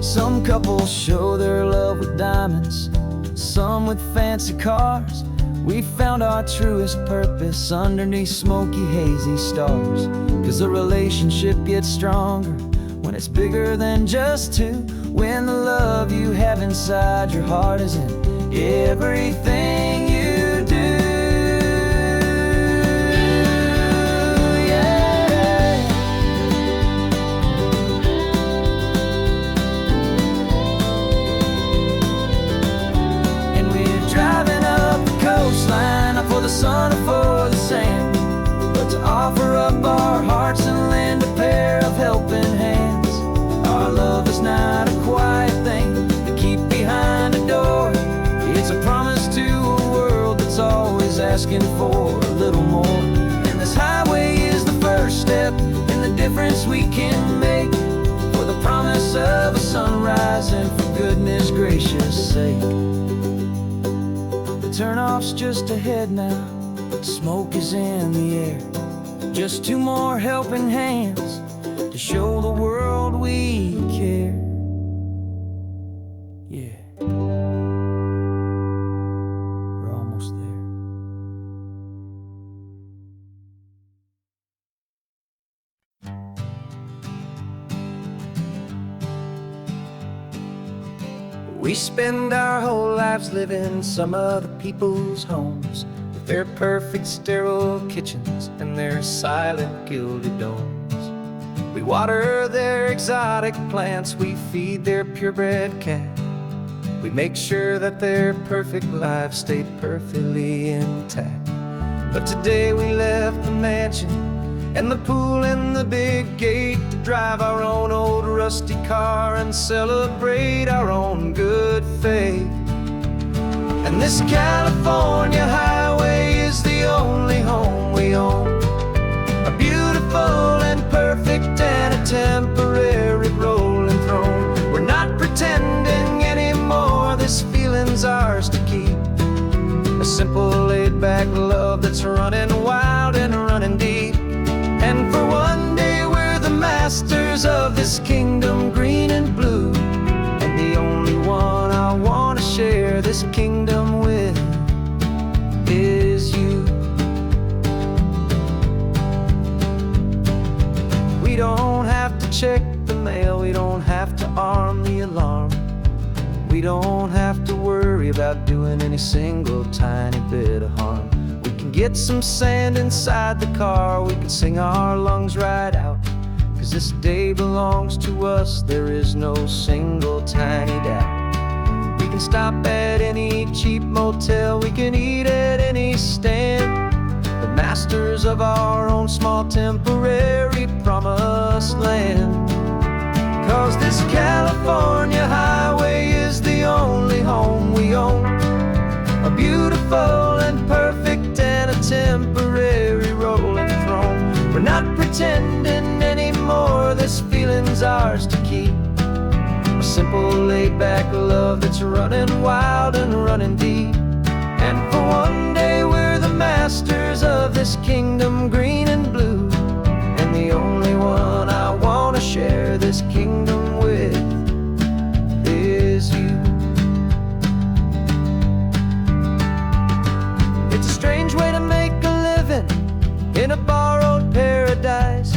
[SPEAKER 3] Some couples show their love with diamonds, some with fancy cars. We found our truest purpose underneath smoky, hazy stars. 'Cause a relationship gets stronger when it's bigger than just two, when the love you have inside your heart is in everything you do. Yeah. And we're driving up the coastline, not for the sun or for the sand, but to offer up our hearts and lend a pair of helping hands. Our love is not a quiet thing to keep behind a door. It's a promise to a world that's always asking for a little more. And this highway is the first step in the difference we can make, for the promise of a sunrise and for goodness gracious sake. The turnoff's just ahead now, smoke is in the air. Just two more helping hands to show the world we care. Yeah, we're almost there.
[SPEAKER 5] We spend our whole lives living some other people's homes, with their perfect sterile kitchens and their silent gilded domes. We water their exotic plants, we feed their purebred cat. We make sure that their perfect lives stay perfectly intact. But today we left the mansion and the pool and the big gate to drive our own old rusty car and celebrate our own good faith. And this California highway is the only home we own, a beautiful and perfect and a temporary rolling throne. We're not pretending anymore, this feeling's ours to keep. A simple laid-back love that's running wild and running deep. And for one day we're the masters of this kingdom green and blue, and the only one I want to share this kingdom with is you. We don't have to check the mail, we don't have to arm the alarm, we don't have to worry about doing any single tiny bit of harm. We can get some sand inside the car, we can sing our lungs right out, 'cause this day belongs to us, there is no single tiny doubt. We can stop at any cheap motel, we can eat at any stand, the masters of our own small temporary promised land. 'Cause this California highway is the only home we own, a beautiful and perfect and a temporary rolling throne. We're not pretending anymore, this feeling's ours to keep. A simple laid-back love that's running wild and running deep. And for one day we're the masters of this kingdom green and blue, and the only one I want to share this kingdom with is you. It's a strange way to make a living in a borrowed paradise,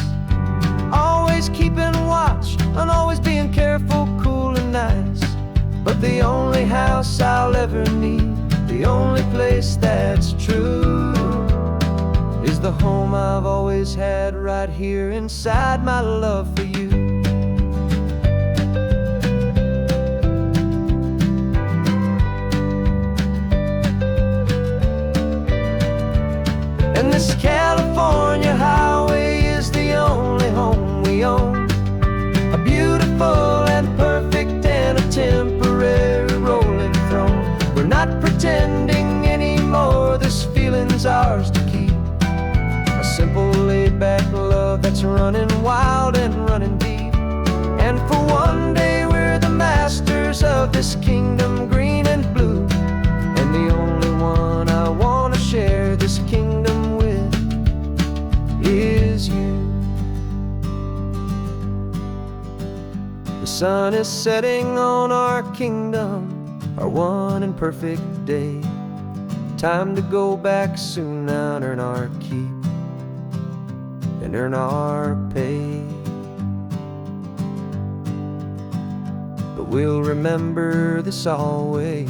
[SPEAKER 5] always keeping watch and always being careful, cool and nice. But the only house I'll ever need, the only place that's true, is
[SPEAKER 4] the home I've always had right here inside my love for you. And this California highway is the only home we own, a beautiful and perfect and a temporary rolling throne. We're not pretending anymore, this feeling's ours to keep. A simple laid-back love that's running wild and running deep. And for one day we're the masters of this kingdom green and blue. And the only one I want to share this kingdom with is you. The sun is setting on our kingdom, our one and perfect day. Time to go back soon now and earn our keep and earn our pay. But we'll remember this always,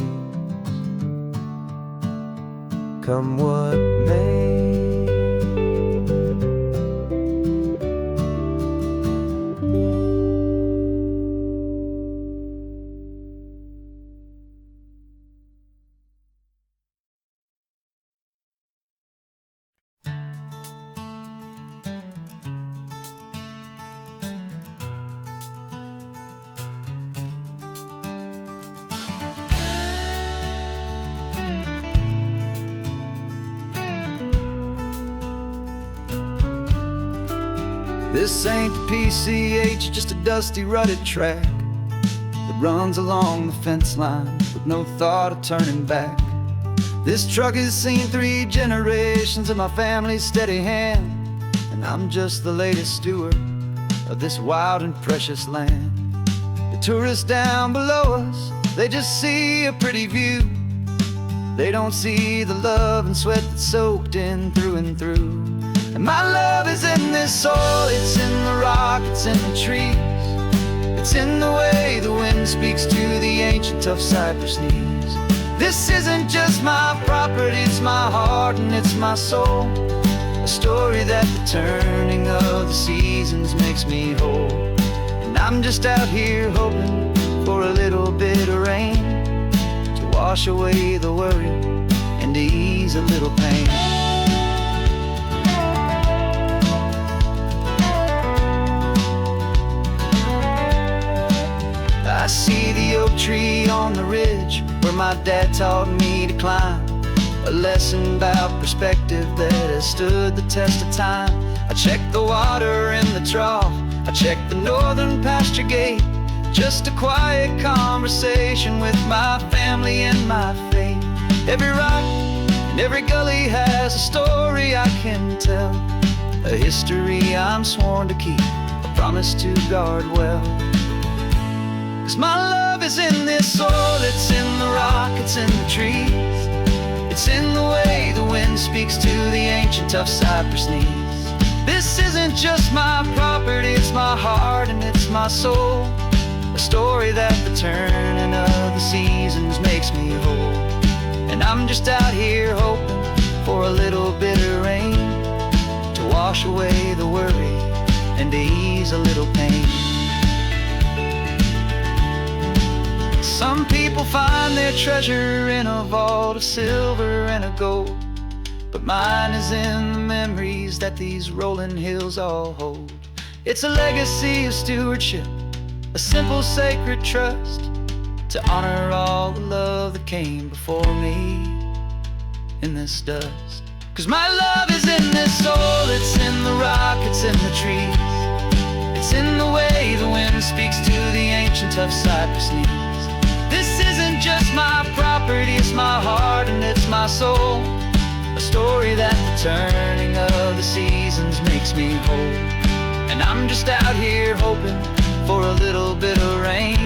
[SPEAKER 4] come what may.
[SPEAKER 3] This ain't the PCH, just a dusty rutted track that runs along the fence line with no thought of turning back. This truck has seen 3 generations of my family's steady hand, and I'm just the latest steward of this wild and precious land. The tourists down below us, they just see a pretty view. They don't see the love and sweat that's soaked in through and through. And my love is in this soil, it's in the rock, it's in the trees. It's in the way the wind speaks to the ancient tough cypress knees. This isn't just my property, it's my heart and it's my soul. A story that the turning of the seasons makes me whole. And I'm just out here hoping for a little bit of rain to wash away the worry and to ease a little pain. I see the oak tree on the ridge where my dad taught me to climb, a lesson about perspective that has stood the test of time. I check the water in the trough, I check the northern pasture gate, just a quiet conversation with my family and my faith. Every rock and every gully has a story I can tell, a history I'm sworn to keep, a promise to guard well. 'Cause my love is in this soil, it's in the rock, it's in the trees. It's in the way the wind speaks to the ancient tough cypress knees. This isn't just my property, it's my heart and it's my soul. A story that the turning of the seasons makes me whole. And I'm just out here hoping for a little bit of rain to wash away the worry and to ease a little pain. Some people find their treasure in a vault of silver and of gold, but mine is in the memories that these rolling hills all hold. It's a legacy of stewardship, a simple sacred trust, to honor all the love that came before me in this dust. 'Cause my love is in this soil, it's in the rock, it's in the trees. It's in the way the wind speaks to the ancient tough cypress knees. This isn't just my property, it's my heart and it's my soul. A story that the turning of the seasons makes me whole. And I'm just out here hoping for a little bit of rain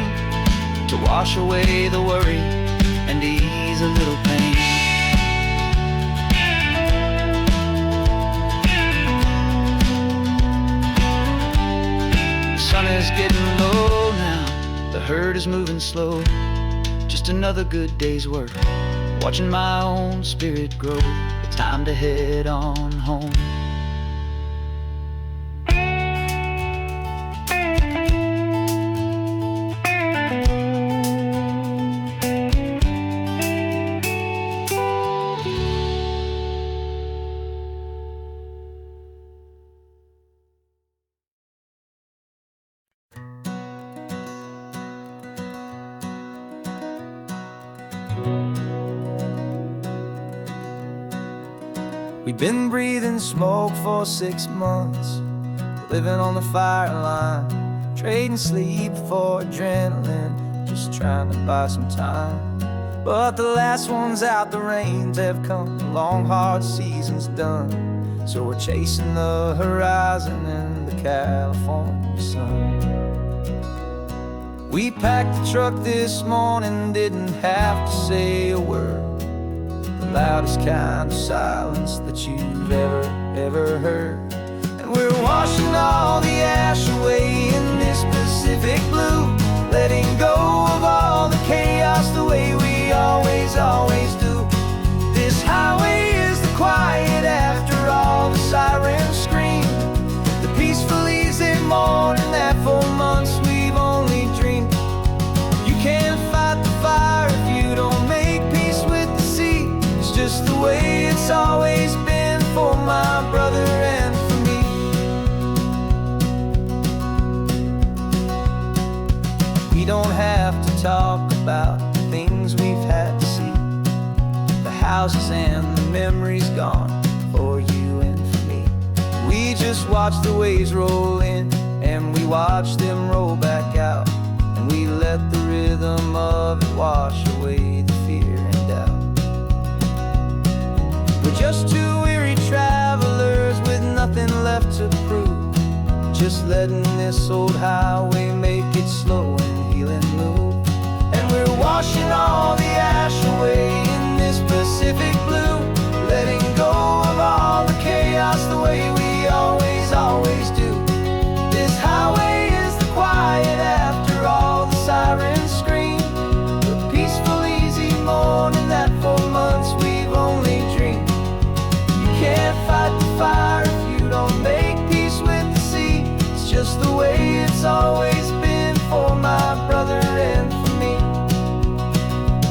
[SPEAKER 3] to wash away the worry and ease a little pain. The sun is getting low now, the herd is moving slow. Just another good day's work, watching my own spirit grow. Time to head on home.
[SPEAKER 5] We've been breathing smoke for 6 months, living on the fire line, trading sleep for adrenaline, just trying to buy some time. But the last one's out, the rains have come, the long hard season's done. So we're chasing the horizon in the California sun. We packed the truck this morning, didn't have to say a word. The loudest kind of silence that you've ever heard. And we're washing all the ash away in this Pacific blue, letting go of all the chaos the way we always do. This highway is the quiet after all the sirens scream, the peaceful easy morning that for months we've only dreamed. You can't fight the fire if you don't make peace with the sea. It's just the way it's always been for my brother and for me. We don't have to talk about the things we've had to see, the houses and the memories gone for you and for me. We just watch the waves roll in and we watch them roll back out, and we let the rhythm of it wash away the fear and doubt. We're just two weary travelers with nothing left to prove, just letting this old highway make it slow and healing move. And we're washing all the ash away in this Pacific blue, letting go of all the chaos the way we always do. This highway is the quiet after all the sirens scream, the peaceful easy morning that for months we've only dreamed. You can't fight the fire if you don't make peace with the sea. It's just the way it's always been for my brother and for me.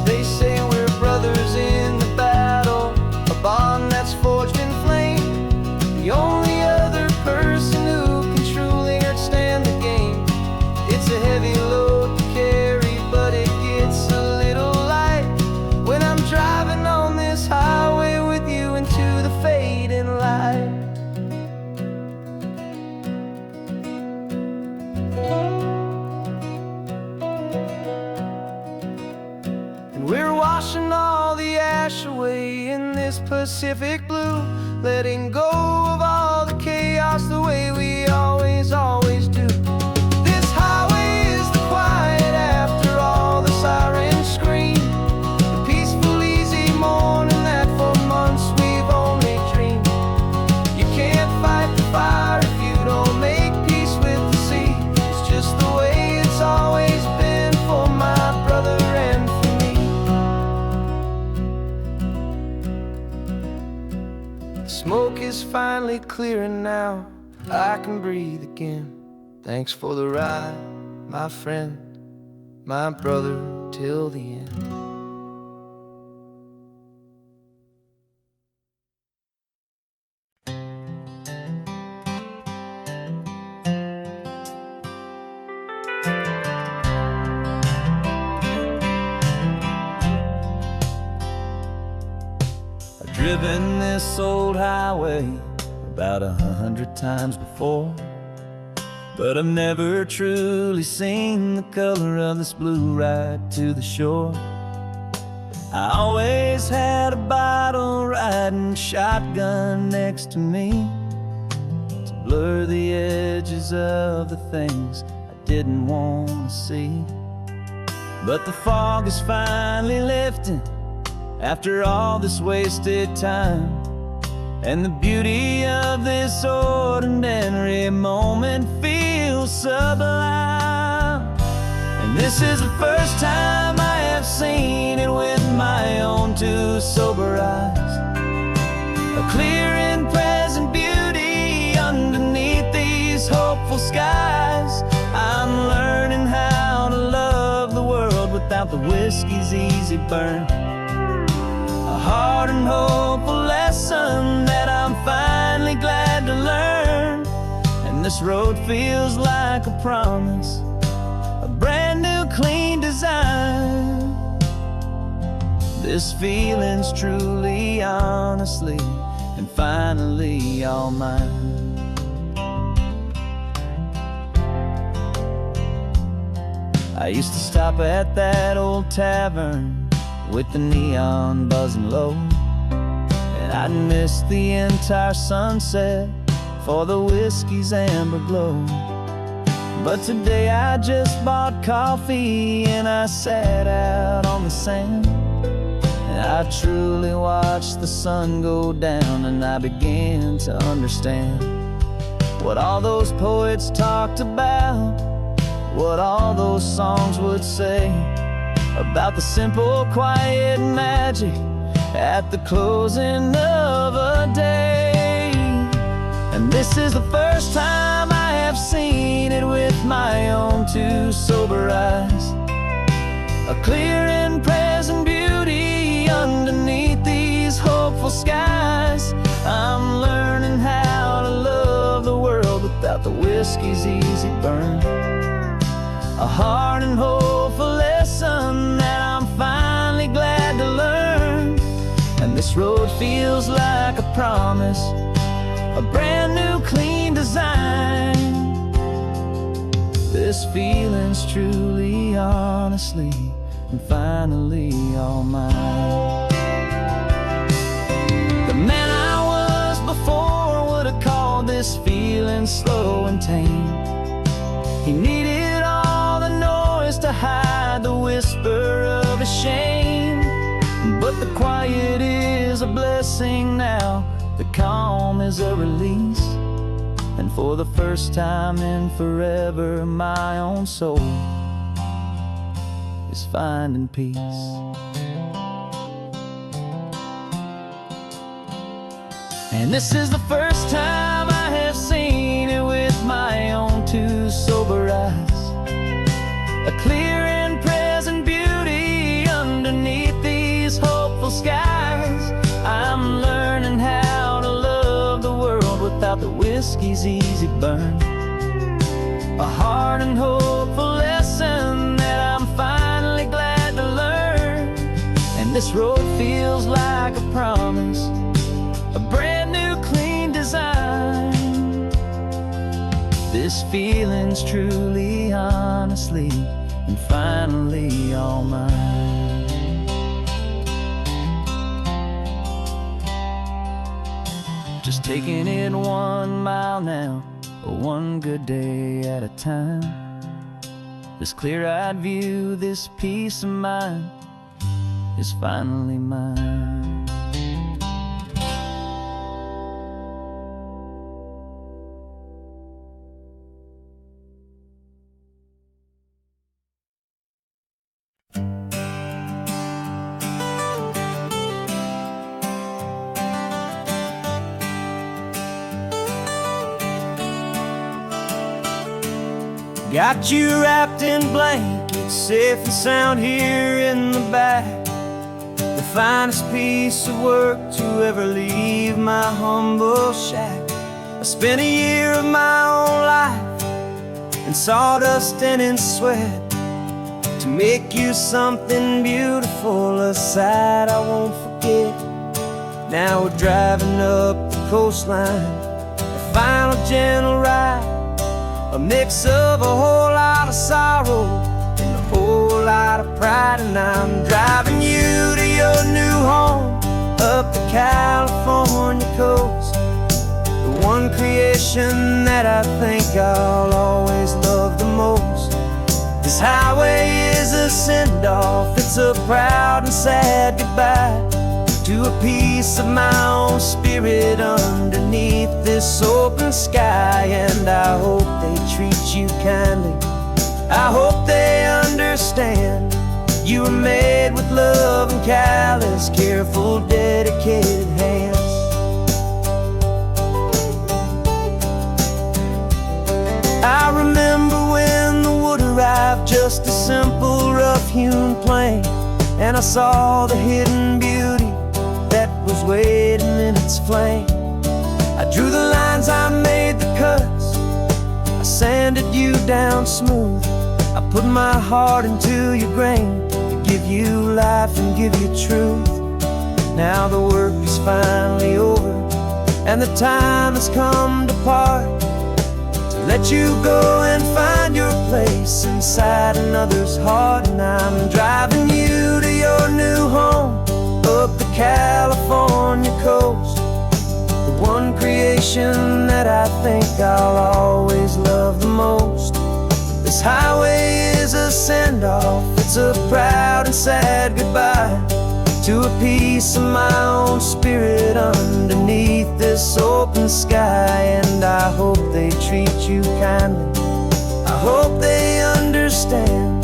[SPEAKER 5] They say we're brothers in the battle, a bond that's forged in flame. The only other person who can truly understand the game. It's a heavy load to carry, but it gets a little light when I'm driving on this highway with you into the fading light. And we're washing all the ash away in this Pacific blue, letting go of all the chaos the way we always do. This highway is the quiet after all the sirens scream, the peaceful easy morning that for months we've only dreamed. You can't fight the fire if you don't make peace with the sea. It's just the way it's always been for my brother and for me. The smoke is finally clearing now, I can breathe again. Thanks for the ride, my friend, my brother, till the end.
[SPEAKER 3] I've driven this old highway about 100 times before, but I've never truly seen the color of this blue right to the shore. I always had a bottle riding shotgun next to me to blur the edges of the things I didn't want to see. But the fog is finally lifting after all this wasted time, and the beauty of this ordinary moment feels sublime. And this is the first time I have seen it with my own two sober eyes, a clear and present beauty underneath these hopeful skies. I'm learning how to love the world without the whiskey's easy burn, a hard and hopeful lesson that I'm finally glad to learn. And this road feels like a promise, a brand new clean design. This feeling's truly, honestly,
[SPEAKER 1] and finally all mine. I used to stop at that old tavern with the neon buzzing low, and I'd miss the entire sunset for the whiskey's amber glow. But today I just bought coffee and I sat out on the sand, and I truly watched the sun go down, and I began to understand what all those poets talked about, what all those songs would say about the simple, quiet magic at the closing of a day. And this is the first time I have seen it with my own two sober eyes, a clear and present beauty underneath these hopeful skies. I'm learning how to love the world without the whiskey's easy burn, a hard and hopeful lesson that I'm finally glad to learn. And this road feels like a promise, a brand new clean design. This feeling's truly, honestly, and finally all mine. The man I was before would have called this feeling slow and tame. He needed all the noise to hide the whisper of his shame. But the quiet is a blessing now, the calm is a release, and for the first time in forever my own soul is finding peace. And this is the first time I have seen it with my own two sober eyes, a clear and present beauty underneath these hopeful skies. I'm learning how to love the world without the whiskey's easy burn, a hard and hopeful lesson that I'm finally glad to learn. And this road feels like a promise, a brand new clean design. This feeling's truly, honestly, and finally all mine. Just taking it 1 mile now, one good day at a time. This clear-eyed view, this peace of mind is finally mine.
[SPEAKER 5] Got you wrapped in blankets, safe and sound here in the back. The finest piece of work to ever leave my humble shack. I spent a year of my own life in sawdust and in sweat to make you something beautiful, a sight I won't forget. Now we're driving up the coastline, a final gentle ride, a mix of a whole lot of sorrow and a whole lot of pride. And I'm driving you to your new home up the California coast, the one creation that I think I'll always love the most. This highway is a send-off, it's a proud and sad goodbye to a piece of my own spirit underneath this open sky. And I hope they treat you kindly, I hope they understand you were made with love and callous, careful, dedicated hands. I remember when the wood arrived, just a simple rough-hewn plank, and I saw the hidden beauty that was waiting in its flame. I drew the lines, I made the cuts, I sanded you down smooth. I put my heart into your grain to give you life and give you truth. Now the work is finally over, and the time has come to part, to let you go and find your place inside another's heart. And I'm driving you to your new home up the California coast, the one creation that I think I'll always love the most. This highway is a send-off, it's a proud and sad goodbye to a piece of my own spirit underneath this open sky. And I hope they treat you kindly, I hope they understand.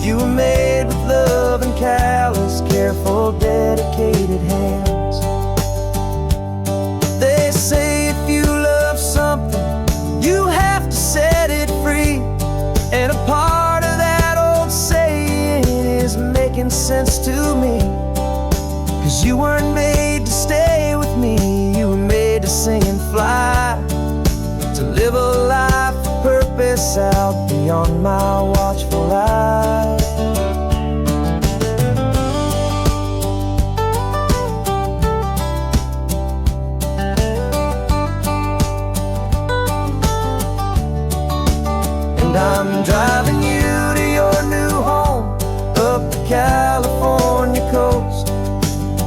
[SPEAKER 5] You were made with love and callous, careful, dedicated hands. They say if you love something, you have to set it free. And a part of that old saying is making sense to me. 'Cause you weren't made to stay with me, you were made to sing and fly, to live a life of purpose out beyond my watchful eye. And I'm driving you to your new home up the California coast,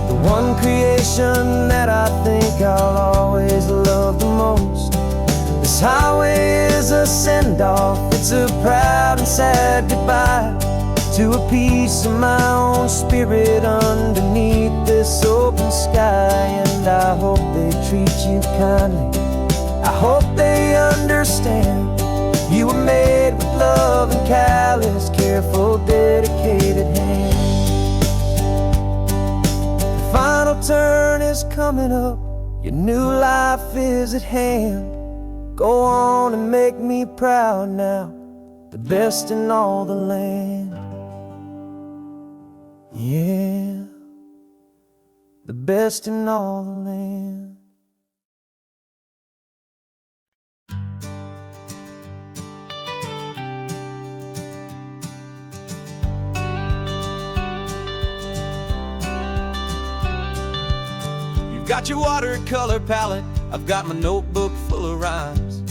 [SPEAKER 5] the one creation that I think I'll always love the most. This highway is a send-off, it's a proud and sad goodbye to a piece of my own spirit underneath this open sky. And I hope they treat you kindly, I hope they understand. You were made with love and callous, careful, dedicated hands. The final turn is coming up, your new life is at hand. Go on and make me proud now, the best in all the land. Yeah, the best in all the land.
[SPEAKER 2] Got your watercolor palette, I've got my notebook full of rhymes.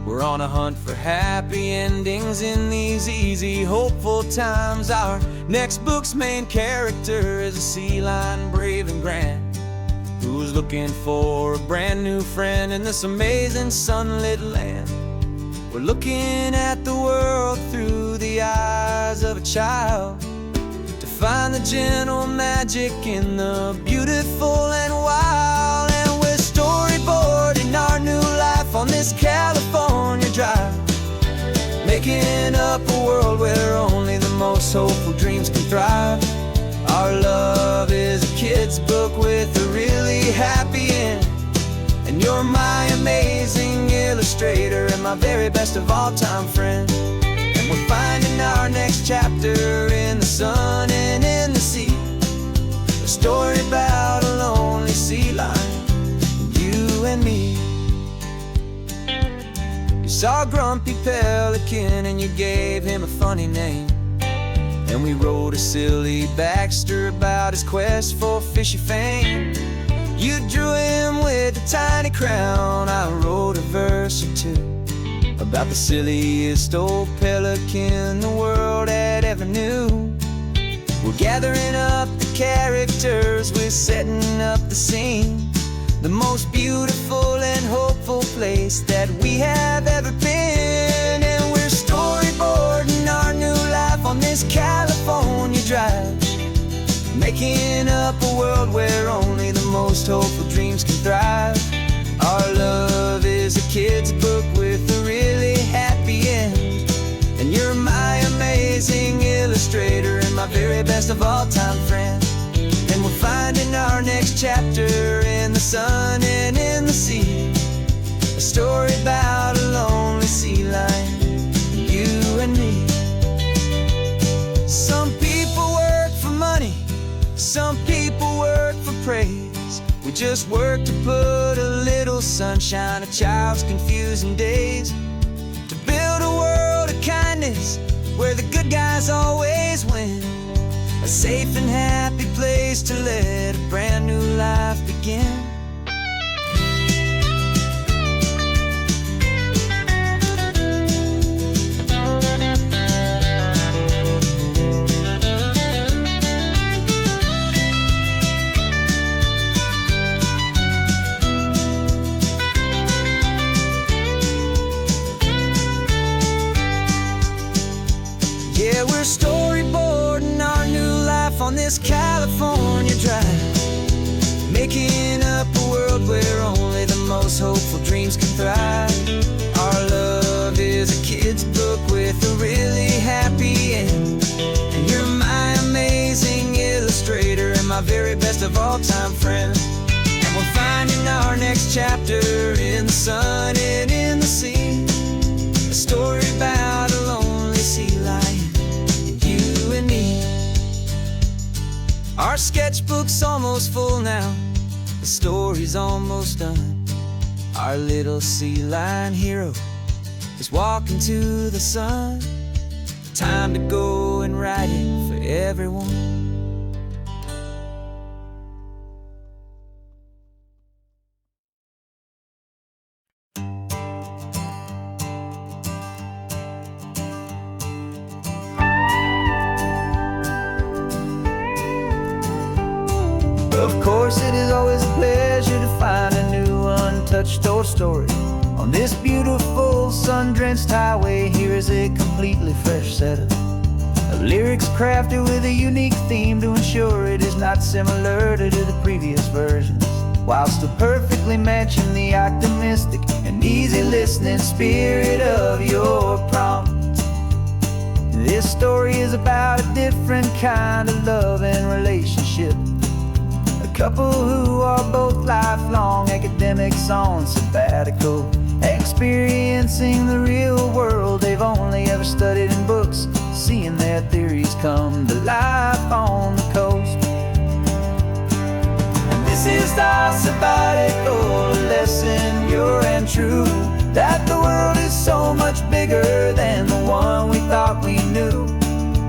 [SPEAKER 2] We're on a hunt for happy endings in these easy, hopeful times. Our next book's main character is a sea lion, brave and grand, who's looking for a brand new friend in this amazing sunlit land. We're looking at the world through the eyes of a child, find the gentle magic in the beautiful and wild. And we're storyboarding our new life on this California drive, making up a world where only the most hopeful dreams can thrive. Our love is a kid's book with a really happy end, and you're my amazing illustrator and my very best of all time friend. We're finding our next chapter in the sun and in the sea, a story about a lonely sea lion, you and me. You saw a grumpy pelican and you gave him a funny name, and we wrote a silly Baxter about his quest for fishy fame. You drew him with a tiny crown, I wrote a verse or two about the silliest old pelican the world had ever knew. We're gathering up the characters, we're setting up the scene, the most beautiful and hopeful place that we have ever been. And we're storyboarding our new life on this California drive, making up a world where only the most hopeful dreams can thrive. Our love is a kid's book with a really happy end, and you're my amazing illustrator and my very best of all time friend. And we're finding our next chapter in the sun and in the sea, a story about a lonely sea lion, you and me. Some people work for money, some people work for praise. We just work to put a little sunshine in a child's confusing days, to build a world of kindness where the good guys always win, a safe and happy place to let a brand new life begin.
[SPEAKER 5] We're storyboarding our new life on this California drive, making up a world where only the most hopeful dreams can thrive. Our love is a kid's book with a really happy end, and you're my amazing illustrator and my very best of all-time friend. And we're finding our next chapter in the sun and in the sea, a story about a lonely sea lion, you and me. Our sketchbook's almost full now, the story's almost done. Our little sea lion hero is walking to the sun. Time to go and write it for everyone.
[SPEAKER 3] Of course, it is always a pleasure to find a new untouched old story. On this beautiful sun-drenched highway, here is a completely fresh set of lyrics crafted with a unique theme to ensure it is not similar to the previous versions, while still perfectly matching the optimistic and easy listening spirit of your prompt. This story is about a different kind of love and relationship. A couple who are both lifelong academics on sabbatical, experiencing the real world they've only ever studied in books, seeing their theories come to life on the coast. And this is our sabbatical lesson, pure and true, that the world is so much bigger than the one we thought we knew.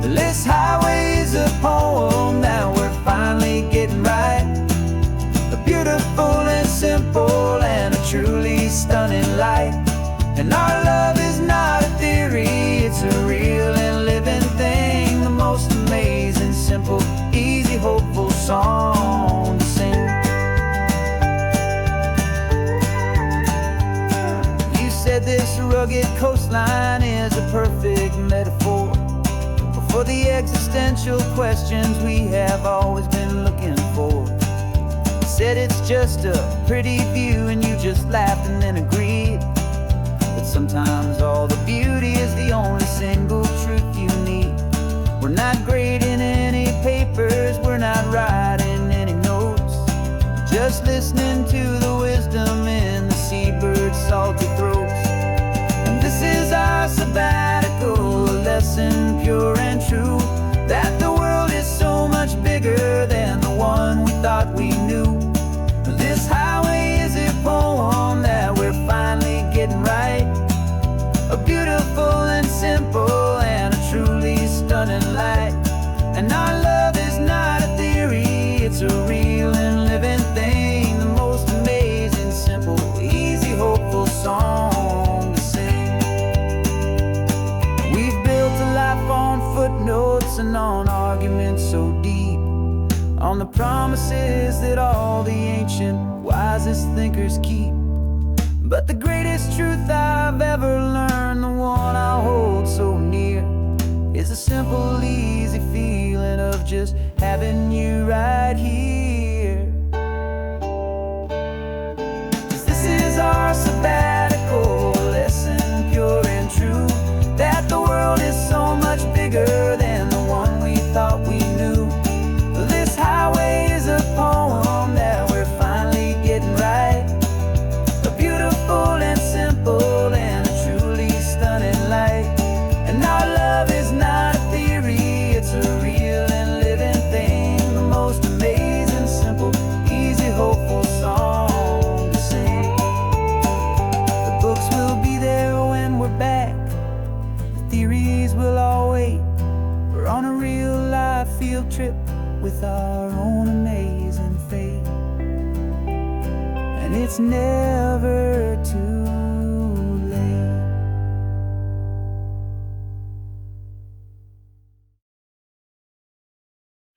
[SPEAKER 3] This highway is a poem that we're finally getting right, a beautiful and simple and a truly stunning light. And our love is not a theory, it's a real and living thing, the most amazing, simple, easy, hopeful song to sing. You said this rugged coastline is a perfect metaphor for the existential questions we have always been looking for. Said it's just a pretty view and you just laughed and then agreed, but sometimes all the beauty is the only single truth you need. We're not grading any papers, we're not writing any notes, just listening to the wisdom in the seabird's salty throats. And this is our sabbatical lesson, pure and true, that the world is so much bigger than the one we thought we knew. This highway is a poem that we're finally getting right, a beautiful and simple and a truly stunning light. And our love is not a theory, it's a real and living thing, the most amazing, simple, easy, hopeful song to sing. We've built a life on footnotes and on arguments so deep, on the promises that all the ancient wisest thinkers keep. But the greatest truth I've ever learned, the one I hold so near, is a simple, easy feeling of just having you right here. 'Cause this is our sabbatical lesson, pure and true, that the world is so much bigger than the one we thought we knew. This highway is a poem that we're finally getting right, a beautiful and simple and a truly stunning light. And our love is not a theory, it's a real and living thing, the most amazing, simple, easy, hopeful song to sing. The books will be there when we're back, the theories will all wait. We're on a real life field trip with our own amazing fate, and it's never too